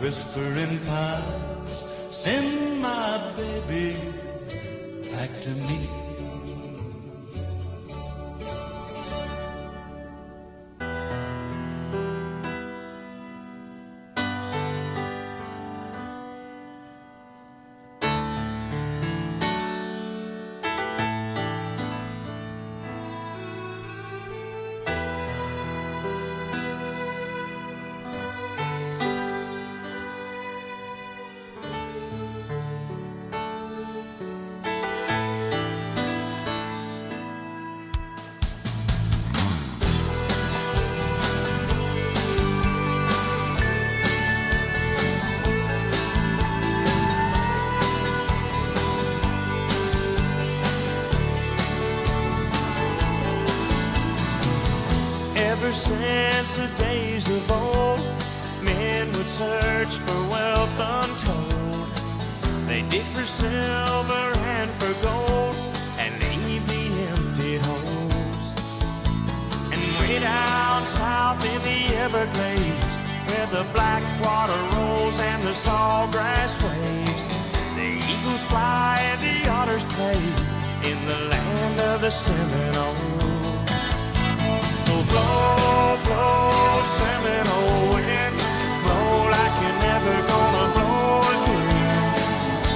[SPEAKER 6] Whispering pines, send my baby back to me.
[SPEAKER 7] Ever since the days of old, men would search for wealth untold. They dig for silver and for gold, and leave the empty holes. And way down south in the Everglades, where the black water rolls and the sawgrass waves, the eagles fly and the otters play in the land of the Seminoles. Blow, blow, Seminole wind, blow like you're never gonna blow again.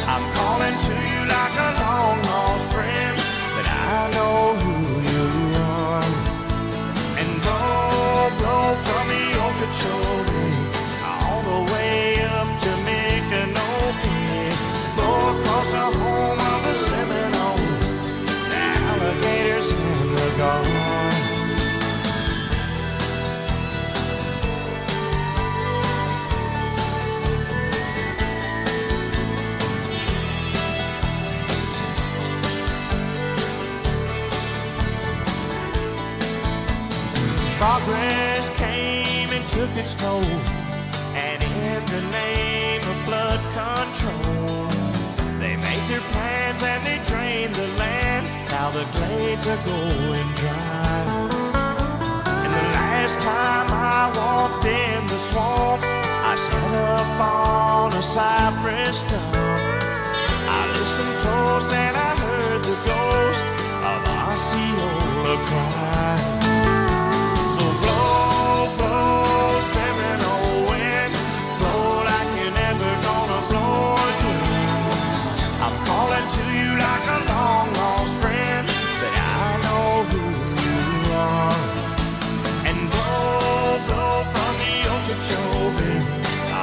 [SPEAKER 7] I'm calling to you like a long lost friend, but I know who you are. And blow, blow from the Okeechobee all the way up to Micanopy. Blow across the home of the Seminoles, the alligators. progress came and took its toll, and in the name of flood control, they made their plans and they drained the land. Now the glades are going dry. And the last time I walked in the swamp, I sat up on a cypress stump. I listened close and I heard the ghost of Osceola cry. So blow, blow, Seminole wind, blow like you're never gonna blow again. I'm calling to you like a long lost friend, but I know who you are. And blow, blow from the Okeechobee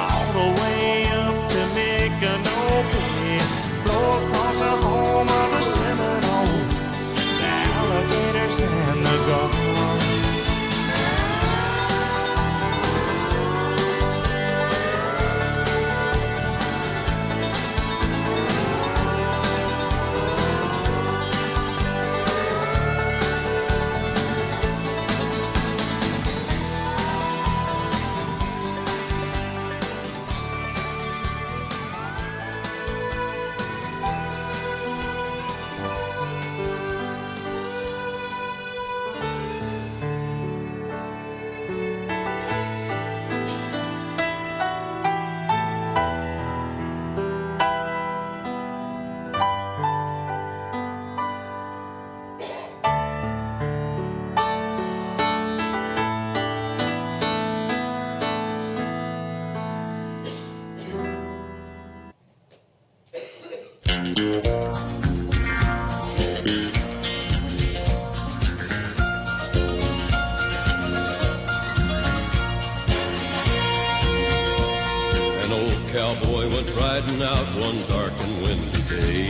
[SPEAKER 7] all the way up to Micanopy. Blow across the home of the Seminole, the alligators and the gulls.
[SPEAKER 8] An old cowboy went riding out one dark and windy day.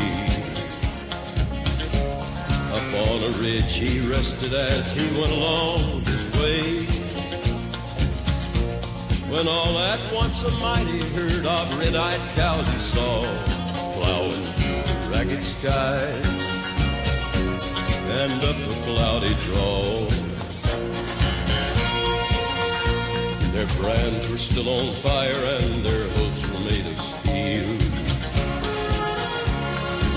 [SPEAKER 8] Up on a ridge he rested as he went along his way, when all at once a mighty herd of red-eyed cows he saw plowing through the ragged skies and up a cloudy draw. Their brands were still on fire and their hooves were made of steel.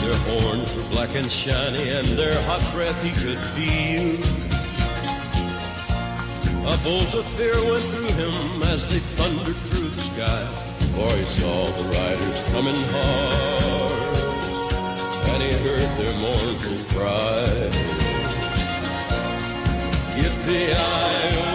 [SPEAKER 8] Their horns were black and shiny and their hot breath he could feel. A bolt of fear went through him as they thundered through the sky, for he saw the riders coming hard and he heard their mournful cry. Yippee-i-oh,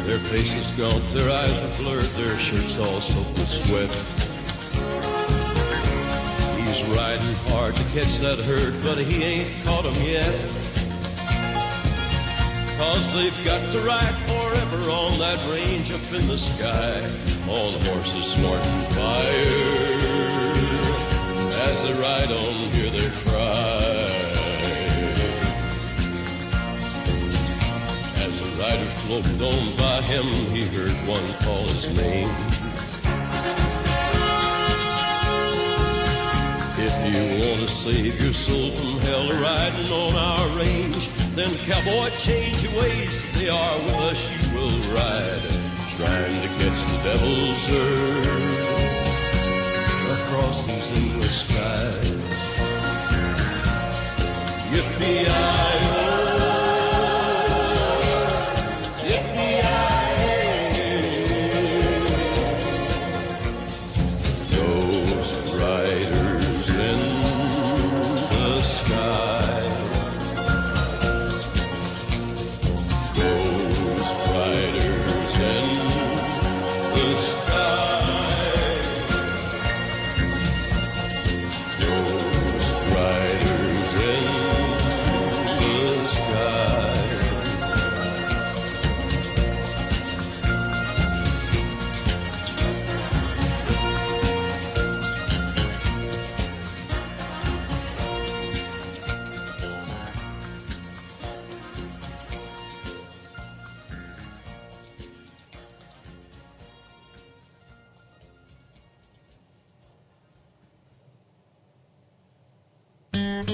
[SPEAKER 8] Their faces gaunt, their eyes were blurred, their shirts all soaked with sweat. He's riding hard to catch that herd, but he ain't caught 'em yet. 'Cause they've got to ride forever on that range up in the sky, on horses snorting fire. As they ride on, hear their cry. As the rider floated on by him, he heard one call his name. If you want to save your soul from hell riding on our range, then cowboy, change your ways. They are with us, you will ride, trying to catch the devil's herd across these endless skies. Yippee-i-oh,
[SPEAKER 6] In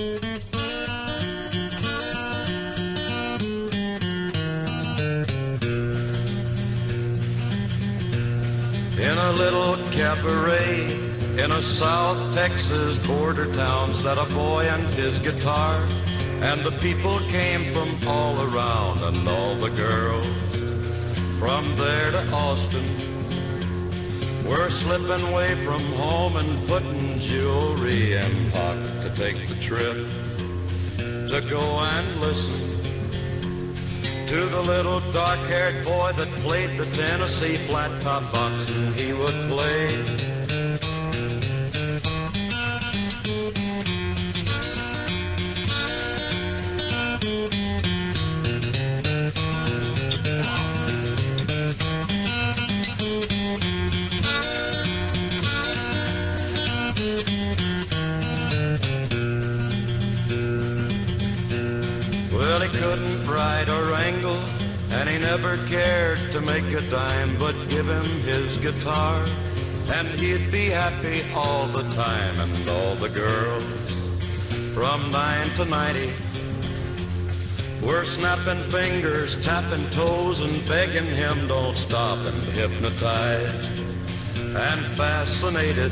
[SPEAKER 6] a little cabaret in a South Texas border town sat a boy and his guitar, and the people came from all around, and all the girls from there to Austin were slipping away from home and putting jewelry in pocket to take the trip to go and listen to the little dark-haired boy that played the Tennessee flat-top box, and he would play. Well, he couldn't ride or wrangle, and he never cared to make a dime, but give him his guitar, and he'd be happy all the time. And all the girls from 9 to 90 were snapping fingers, tapping toes, and begging him don't stop, and hypnotized and fascinated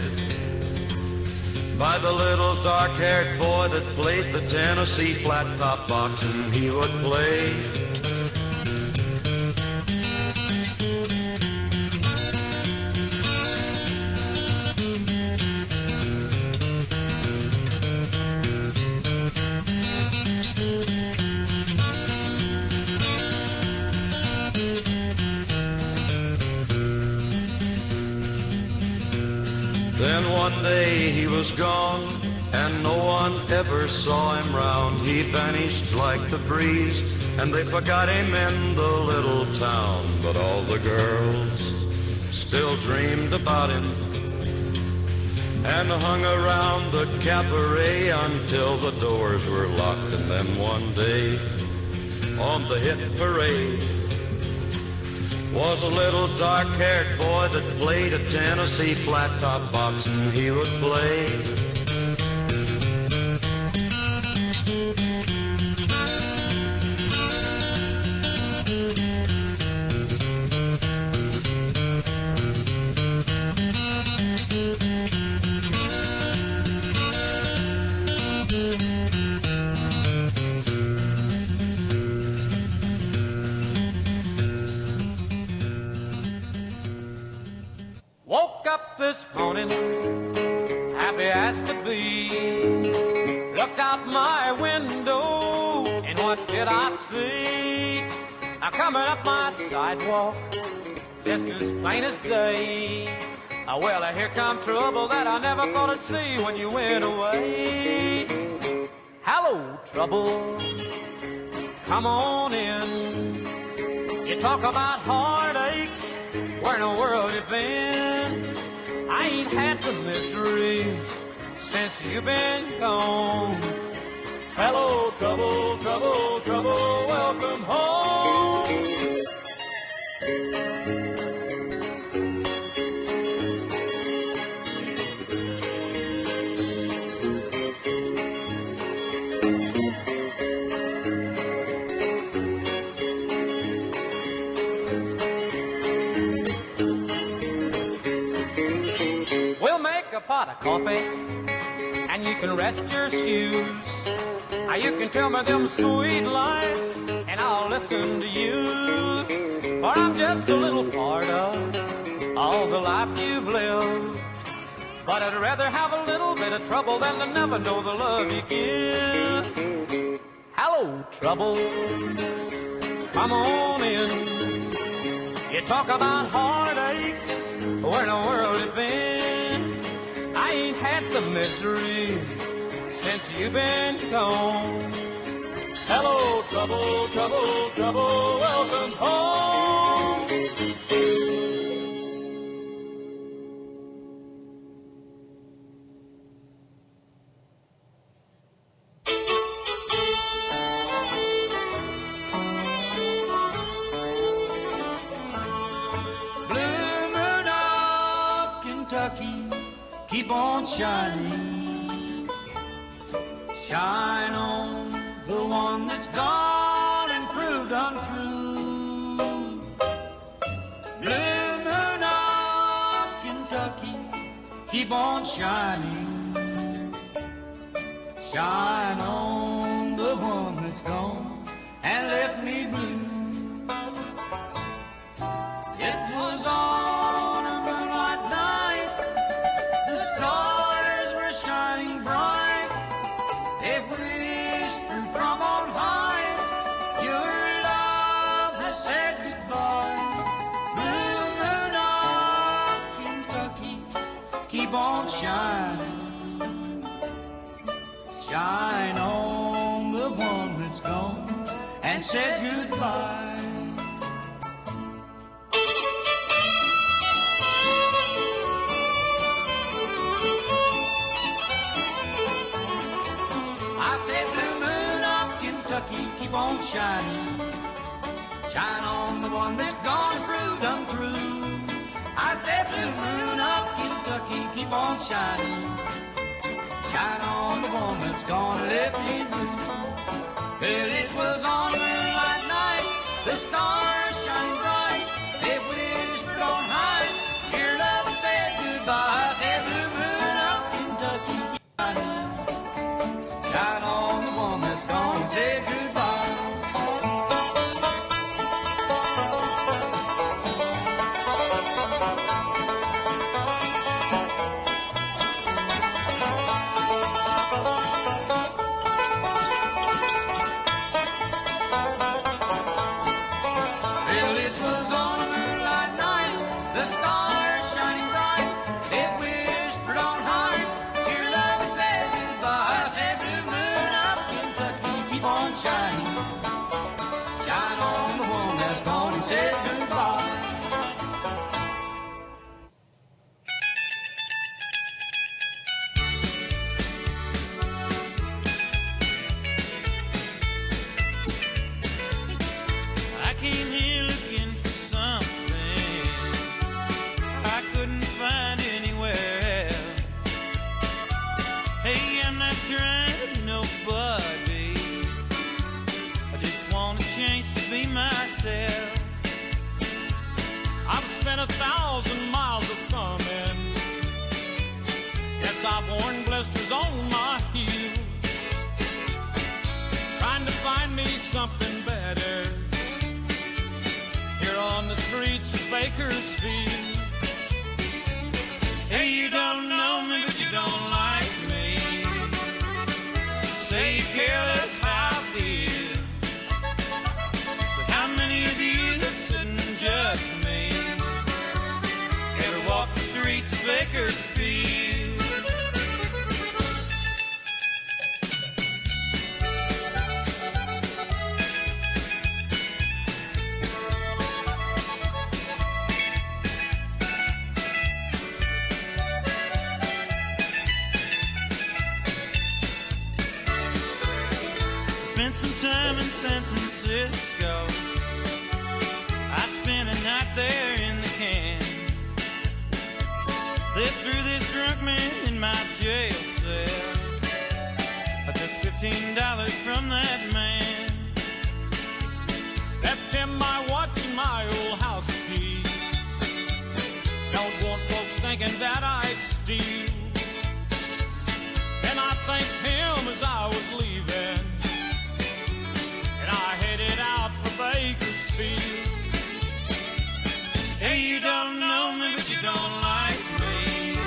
[SPEAKER 6] by the little dark-haired boy that played the Tennessee flat-top box, and he would play. Then one day he was gone, and no one ever saw him round. He vanished like the breeze, and they forgot him in the little town. But all the girls still dreamed about him and hung around the cabaret until the doors were locked. And then one day on the hit parade was a little dark-haired boy that played a Tennessee flat-top box, and he would play.
[SPEAKER 5] Woke up this morning, happy as could be. Looked out my window, and what did I see? Coming up my sidewalk, just as plain as day. Well, here come trouble that I never thought I'd see when you went away. Hello, trouble, come on in. You talk about heartaches, where in the world you been? I ain't had the miseries since you've been gone. Hello, trouble, trouble, trouble, welcome home. A pot of coffee, and you can rest your shoes. You can tell me them sweet lies, and I'll listen to you. For I'm just a little part of all the life you've lived. But I'd rather have a little bit of trouble than to never know the love you give. Hello, trouble, come on in. You talk about heartaches, where in the world you been? I ain't had the misery since you've been gone. Hello, trouble, trouble, trouble, welcome home.
[SPEAKER 6] Blue moon of Kentucky, keep on shining.
[SPEAKER 5] Shine on the one that's gone and proved untrue. Blue moon of Kentucky, keep on shining. Shine on the one that's gone and left me blue. It was on a moonlight night, the stars were shining bright. They whispered from on high, your love has said goodbye. Blue moon of Kentucky, keep on shining. Shine on the one that's gone and said goodbye. Keep on shining. Shine on the one that's gone and proved untrue. I said, blue moon of Kentucky, keep on shining. Shine on the one that's gone and left me blue. Well, it was on a moonlight night, the stars shining bright. They whispered on high, your love said goodbye. I said, blue moon of Kentucky, keep shining. Shine on the one that's gone and said goodbye.
[SPEAKER 3] I've worn blisters on my heel, trying to find me something better here on the streets of Bakersfield. Hey, you don't know me, but you don't like me. Say you care less how I feel, but how many of you that sit and judge me ever walk the streets of Bakersfield? Spent some time in San Francisco. I spent a night there in the can. Lived through this drunk man in my jail cell. I took $15 from that man, left him my watch and my old house key. Don't want folks thinking that I'd steal. And I thanked him as I was leaving, and I headed out for Bakersfield. Hey, you don't know me, but you don't like me.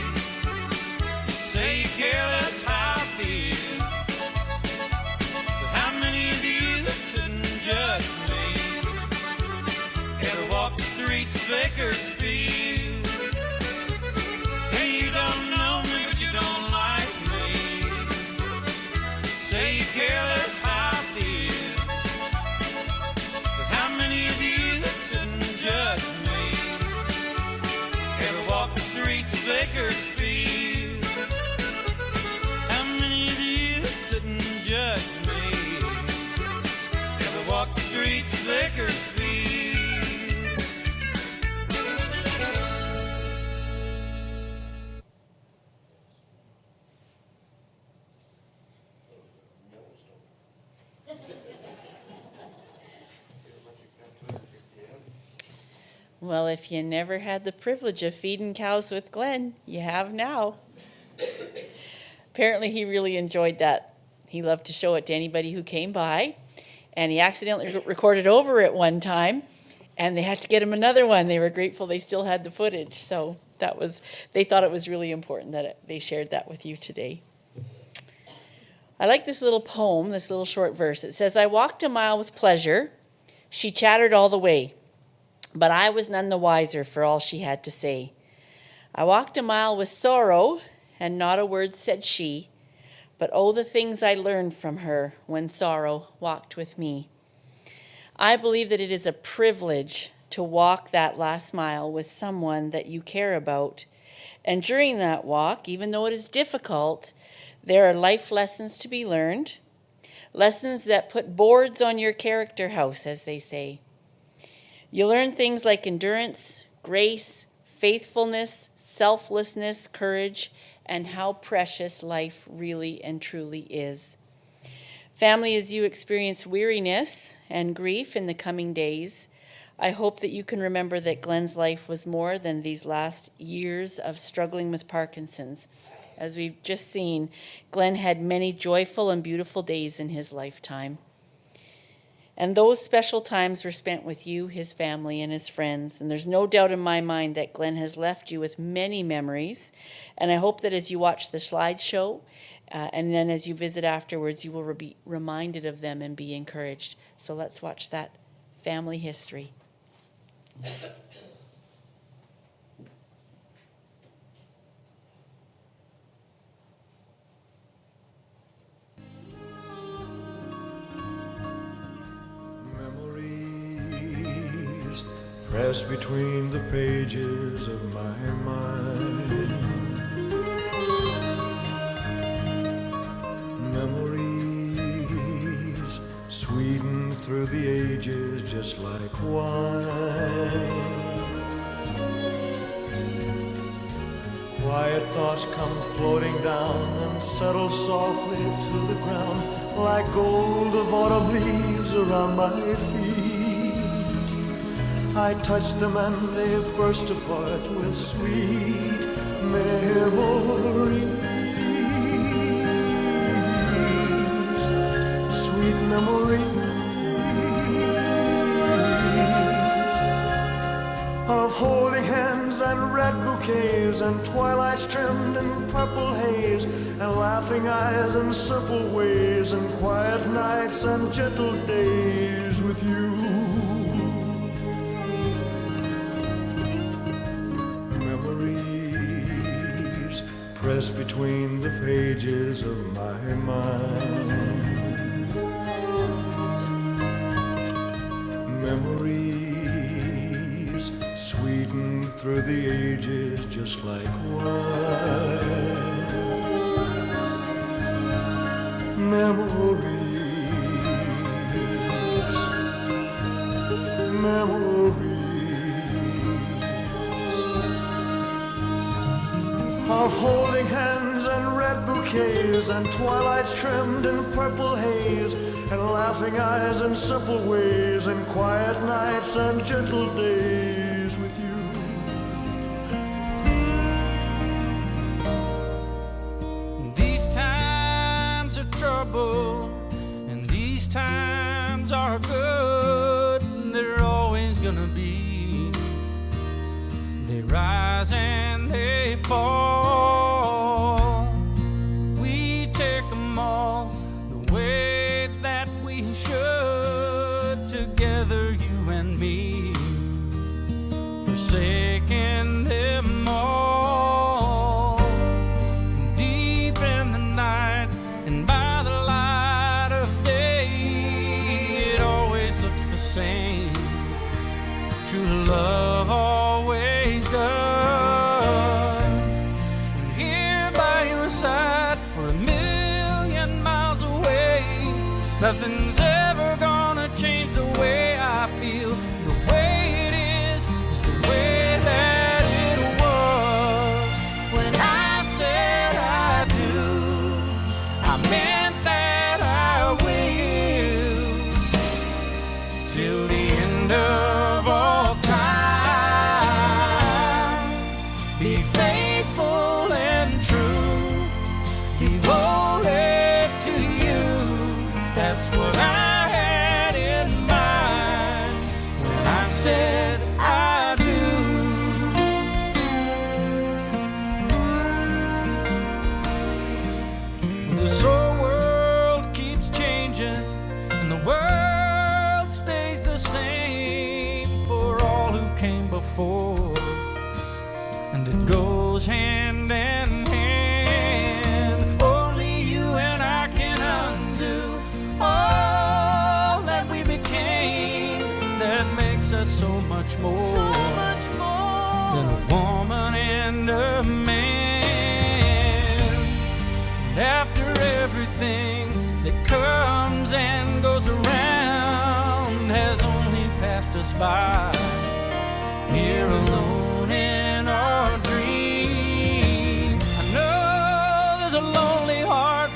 [SPEAKER 3] Say you care less how I feel, but how many of you that sit and judge me ever walk the streets of Bakersfield? Hey, you don't know me, but you don't like me. Say you care less how I feel, but how many of you that sit and judge me ever walk the streets of Bakersfield? How many of you that sit and judge me ever walk the streets of Bakersfield?
[SPEAKER 1] Well, if you never had the privilege of feeding cows with Glen, you have now. Apparently, he really enjoyed that. He loved to show it to anybody who came by, and he accidentally recorded over it one time, and they had to get him another one. They were grateful they still had the footage, so they thought it was really important that they shared that with you today. I like this little poem, this little short verse. It says, "I walked a mile with pleasure. She chattered all the way, but I was none the wiser for all she had to say. I walked a mile with sorrow, and not a word said she, but oh, the things I learned from her when sorrow walked with me." I believe that it is a privilege to walk that last mile with someone that you care about. And during that walk, even though it is difficult, there are life lessons to be learned, lessons that put boards on your character house, as they say. You learn things like endurance, grace, faithfulness, selflessness, courage, and how precious life really and truly is. Family, as you experience weariness and grief in the coming days, I hope that you can remember that Glen's life was more than these last years of struggling with Parkinson's. As we've just seen, Glen had many joyful and beautiful days in his lifetime. And those special times were spent with you, his family, and his friends. And there's no doubt in my mind that Glen has left you with many memories. And I hope that as you watch the slideshow, and then as you visit afterwards, you will be reminded of them and be encouraged. So let's watch that family history.
[SPEAKER 6] Memories press between the pages of my mind. Memories sweeten through the ages just like wine. Quiet thoughts come floating down and settle softly to the ground like gold of autumn leaves around my feet. I touch them and they burst apart with sweet memories. Sweet memories of holding hands and red bouquets and twilights trimmed in purple haze and laughing eyes and simple ways and quiet nights and gentle days with you. Memories press between the pages of my mind. Memories sweeten through the ages just like wine. Memories, memories of holding hands and red bouquets and twilights trimmed in purple haze and laughing eyes and simple ways and quiet nights and gentle days with you.
[SPEAKER 5] These times are trouble, and these times are good, and they're always gonna be. They rise and they fall. We take them all the way that we should, together, you and me, forsaking them all. Deep in the night and by the light of day, it always looks the same. True love always does. And here by your side or a million miles away, nothing's ever gonna change the way I feel. The way it is the way that it was. When I said I do, I meant that I will.
[SPEAKER 7] before, and it goes hand in hand. Only you and I can undo all that we became. That makes us so much more, than a woman and a man. And after everything that comes and goes around has only passed us by, here alone in our dreams. I know there's a lonely heart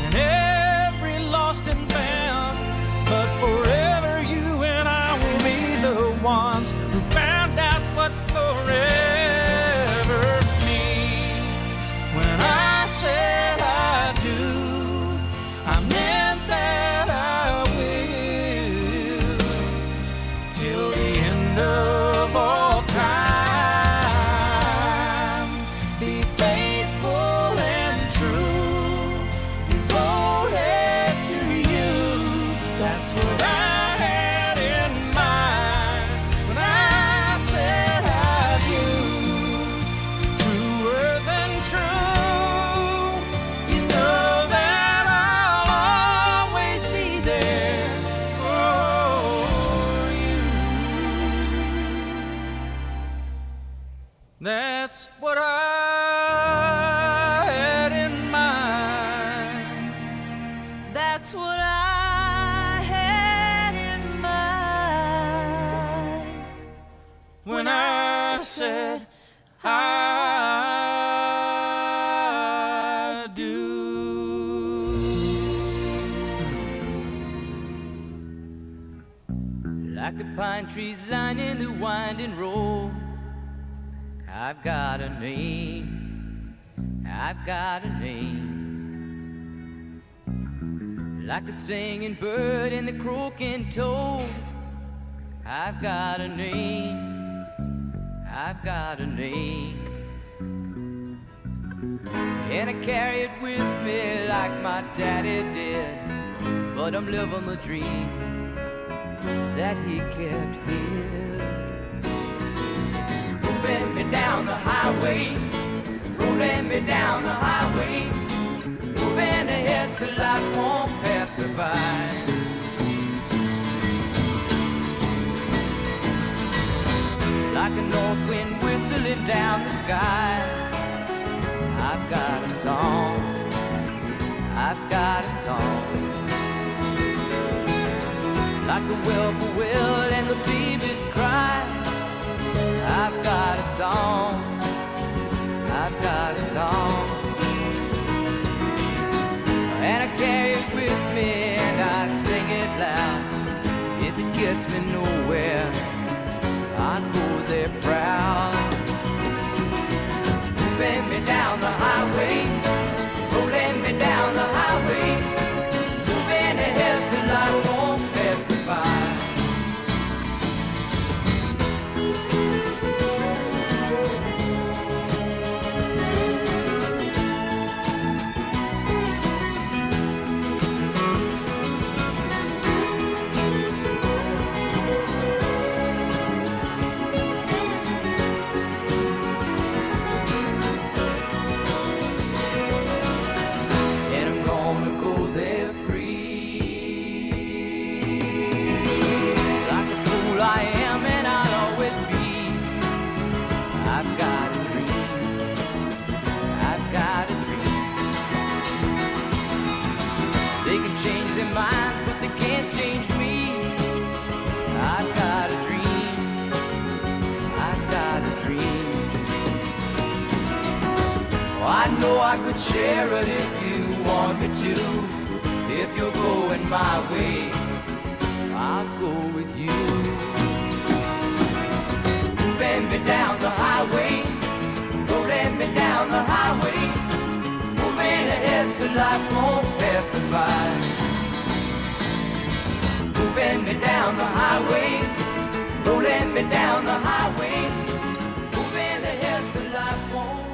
[SPEAKER 7] in every lost and found, but forever you and I will be the ones who found out what forever means. When I said I do, I meant that I will, till the end of all time. Be faithful and true, devoted to you. That's what I had in mind when I said I do. Truer than true, you know that I'll always be there for you. That's what I had in mind.
[SPEAKER 2] That's what I had in mind.
[SPEAKER 7] When I said I do.
[SPEAKER 5] Like the pine trees lining the winding road, I've got a name, I've got a name. Like the singing bird and the croaking toad, I've got a name, I've got a name. And I carry it with me like my daddy did, but I'm living the dream that he kept here. Moving me down the highway, rolling me down the highway, moving ahead so life won't pass me by. Like a north wind whistling down the sky, I've got a song, I've got a song. Like the whippoorwill and the babies cry, I've got a song, I've got a song. And I carry it with me and I sing it loud. If it gets me nowhere, I go there proud. Moving me down the highway, rolling me down the highway, moving ahead so life won't pass me by. I could share it if you want me to. If you're going my way, I'll go with you. Bend me down the highway, rolling me down the highway, moving ahead so life won't pass me by. Moving me down the highway, rolling me down the highway, moving ahead so life won't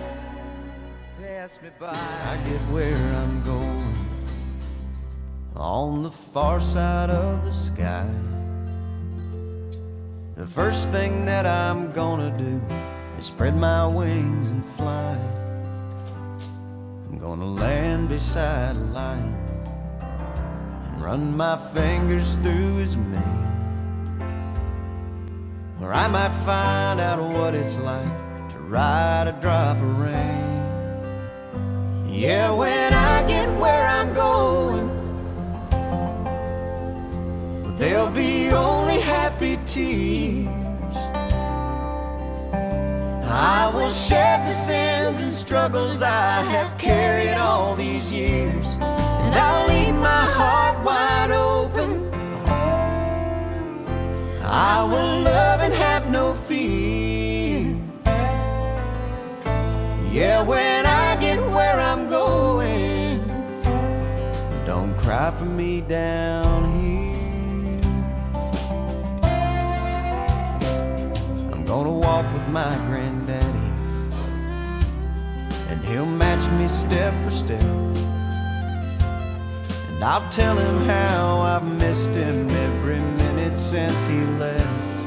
[SPEAKER 5] pass me by.
[SPEAKER 6] I get where I'm going on the far side of the sky. The first thing that I'm gonna do is spread my wings and fly. I'm gonna land beside a lion and run my fingers through his mane. Or I might find out what it's like to ride a drop of rain. Yeah, when I get where I'm going, there'll be only happy tears. I will shed the sins and struggles I have carried all these years, and I'll leave my heart wide open. I will love and have no fear. Yeah, when I get where I'm going, don't cry for me down here. I'm gonna walk with my granddaddy, and he'll match me step for step. And I'll tell him how I've missed him every minute since he left.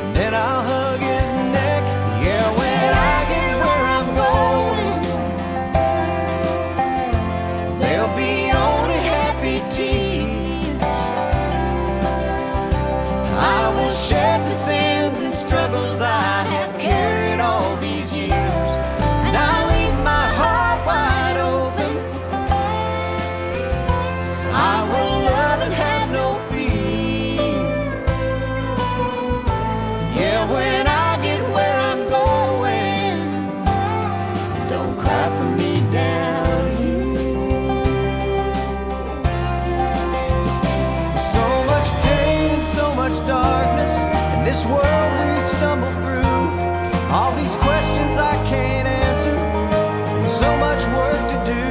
[SPEAKER 6] And then I'll hug his neck. Yeah, when I get where I'm going, there'll be only happy tears. I will shed the sins and struggles I have carried all these years, and I'll leave my heart wide open. I will love and have no fear. Yeah, when I get where I'm going, don't cry for me down here. So much pain and so much darkness in this world we stumble through. All these questions I can't answer, and so much work to do.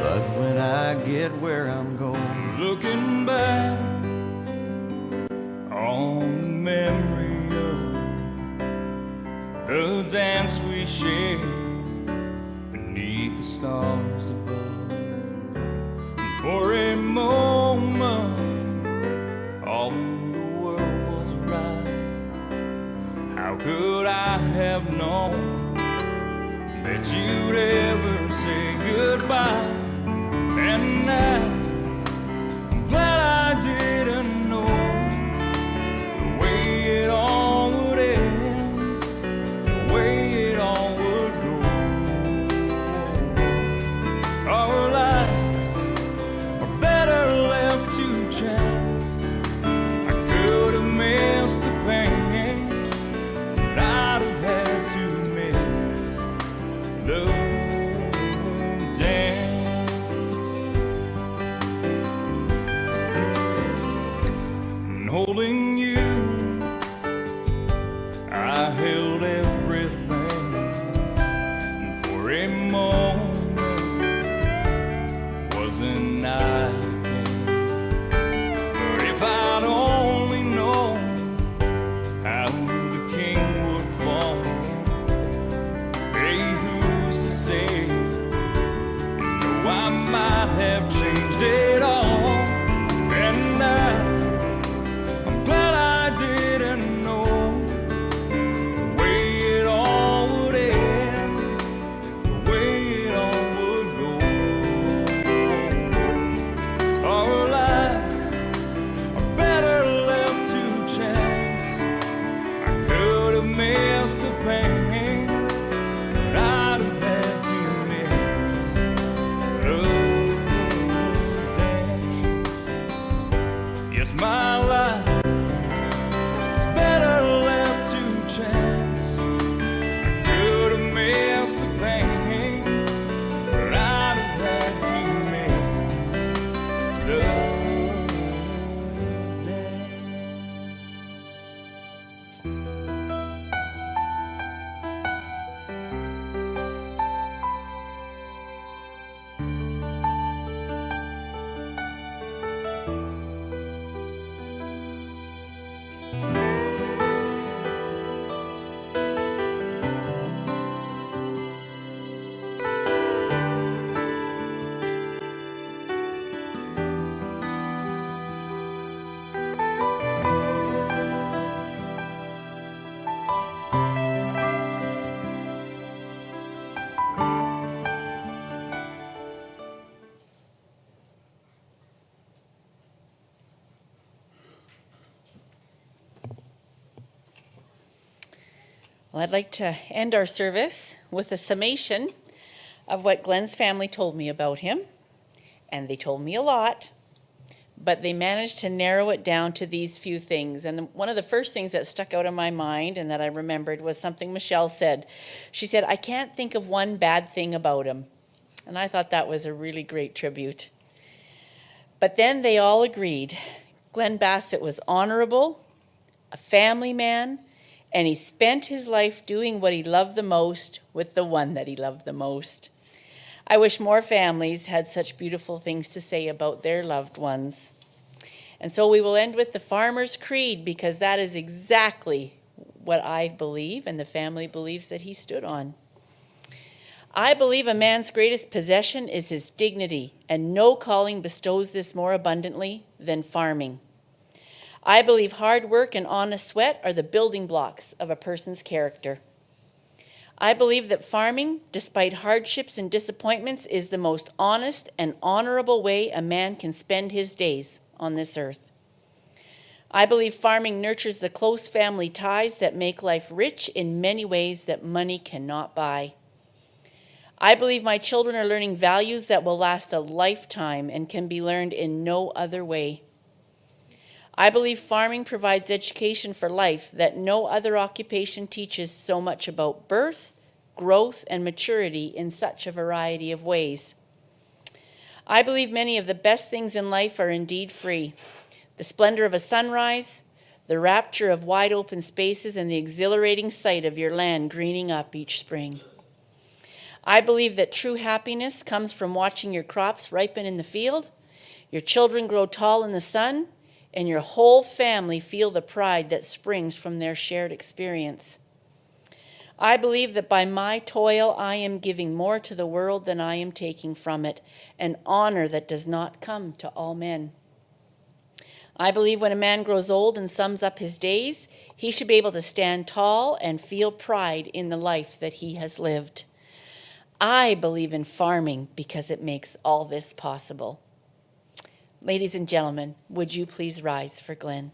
[SPEAKER 6] But when I get where I'm going,
[SPEAKER 3] Looking back on the memory of the dance we shared beneath the stars above, and for a moment all the world was right. How could I have known that you'd ever say goodbye? And now I'm glad I didn't know the way it all would end, the way it all would go. Our lives are better left to chance. I could have missed the pain, but I'd have had to miss the dance. And holding you, I held everything, and for a moment wasn't I king. But if I'd only known how the king would fall, hey, who's to say? You know, I might have changed it all. And I'm glad I didn't know the way it all would end, the way it all would go.
[SPEAKER 1] Well, I'd like to end our service with a summation of what Glen's family told me about him. And they told me a lot, but they managed to narrow it down to these few things. And one of the first things that stuck out in my mind and that I remembered was something Michelle said. She said, "I can't think of one bad thing about him." And I thought that was a really great tribute. But then they all agreed. Glen Bassett was honorable, a family man, and he spent his life doing what he loved the most with the one that he loved the most. I wish more families had such beautiful things to say about their loved ones. And so we will end with the Farmer's Creed, because that is exactly what I believe and the family believes that he stood on. I believe a man's greatest possession is his dignity, and no calling bestows this more abundantly than farming. I believe hard work and honest sweat are the building blocks of a person's character. I believe that farming, despite hardships and disappointments, is the most honest and honorable way a man can spend his days on this earth. I believe farming nurtures the close family ties that make life rich in many ways that money cannot buy. I believe my children are learning values that will last a lifetime and can be learned in no other way. I believe farming provides education for life that no other occupation teaches so much about birth, growth, and maturity in such a variety of ways. I believe many of the best things in life are indeed free. The splendor of a sunrise, the rapture of wide open spaces, and the exhilarating sight of your land greening up each spring. I believe that true happiness comes from watching your crops ripen in the field, your children grow tall in the sun, and your whole family feel the pride that springs from their shared experience. I believe that by my toil I am giving more to the world than I am taking from it, an honor that does not come to all men. I believe when a man grows old and sums up his days, he should be able to stand tall and feel pride in the life that he has lived. I believe in farming because it makes all this possible. Ladies and gentlemen, would you please rise for Glen?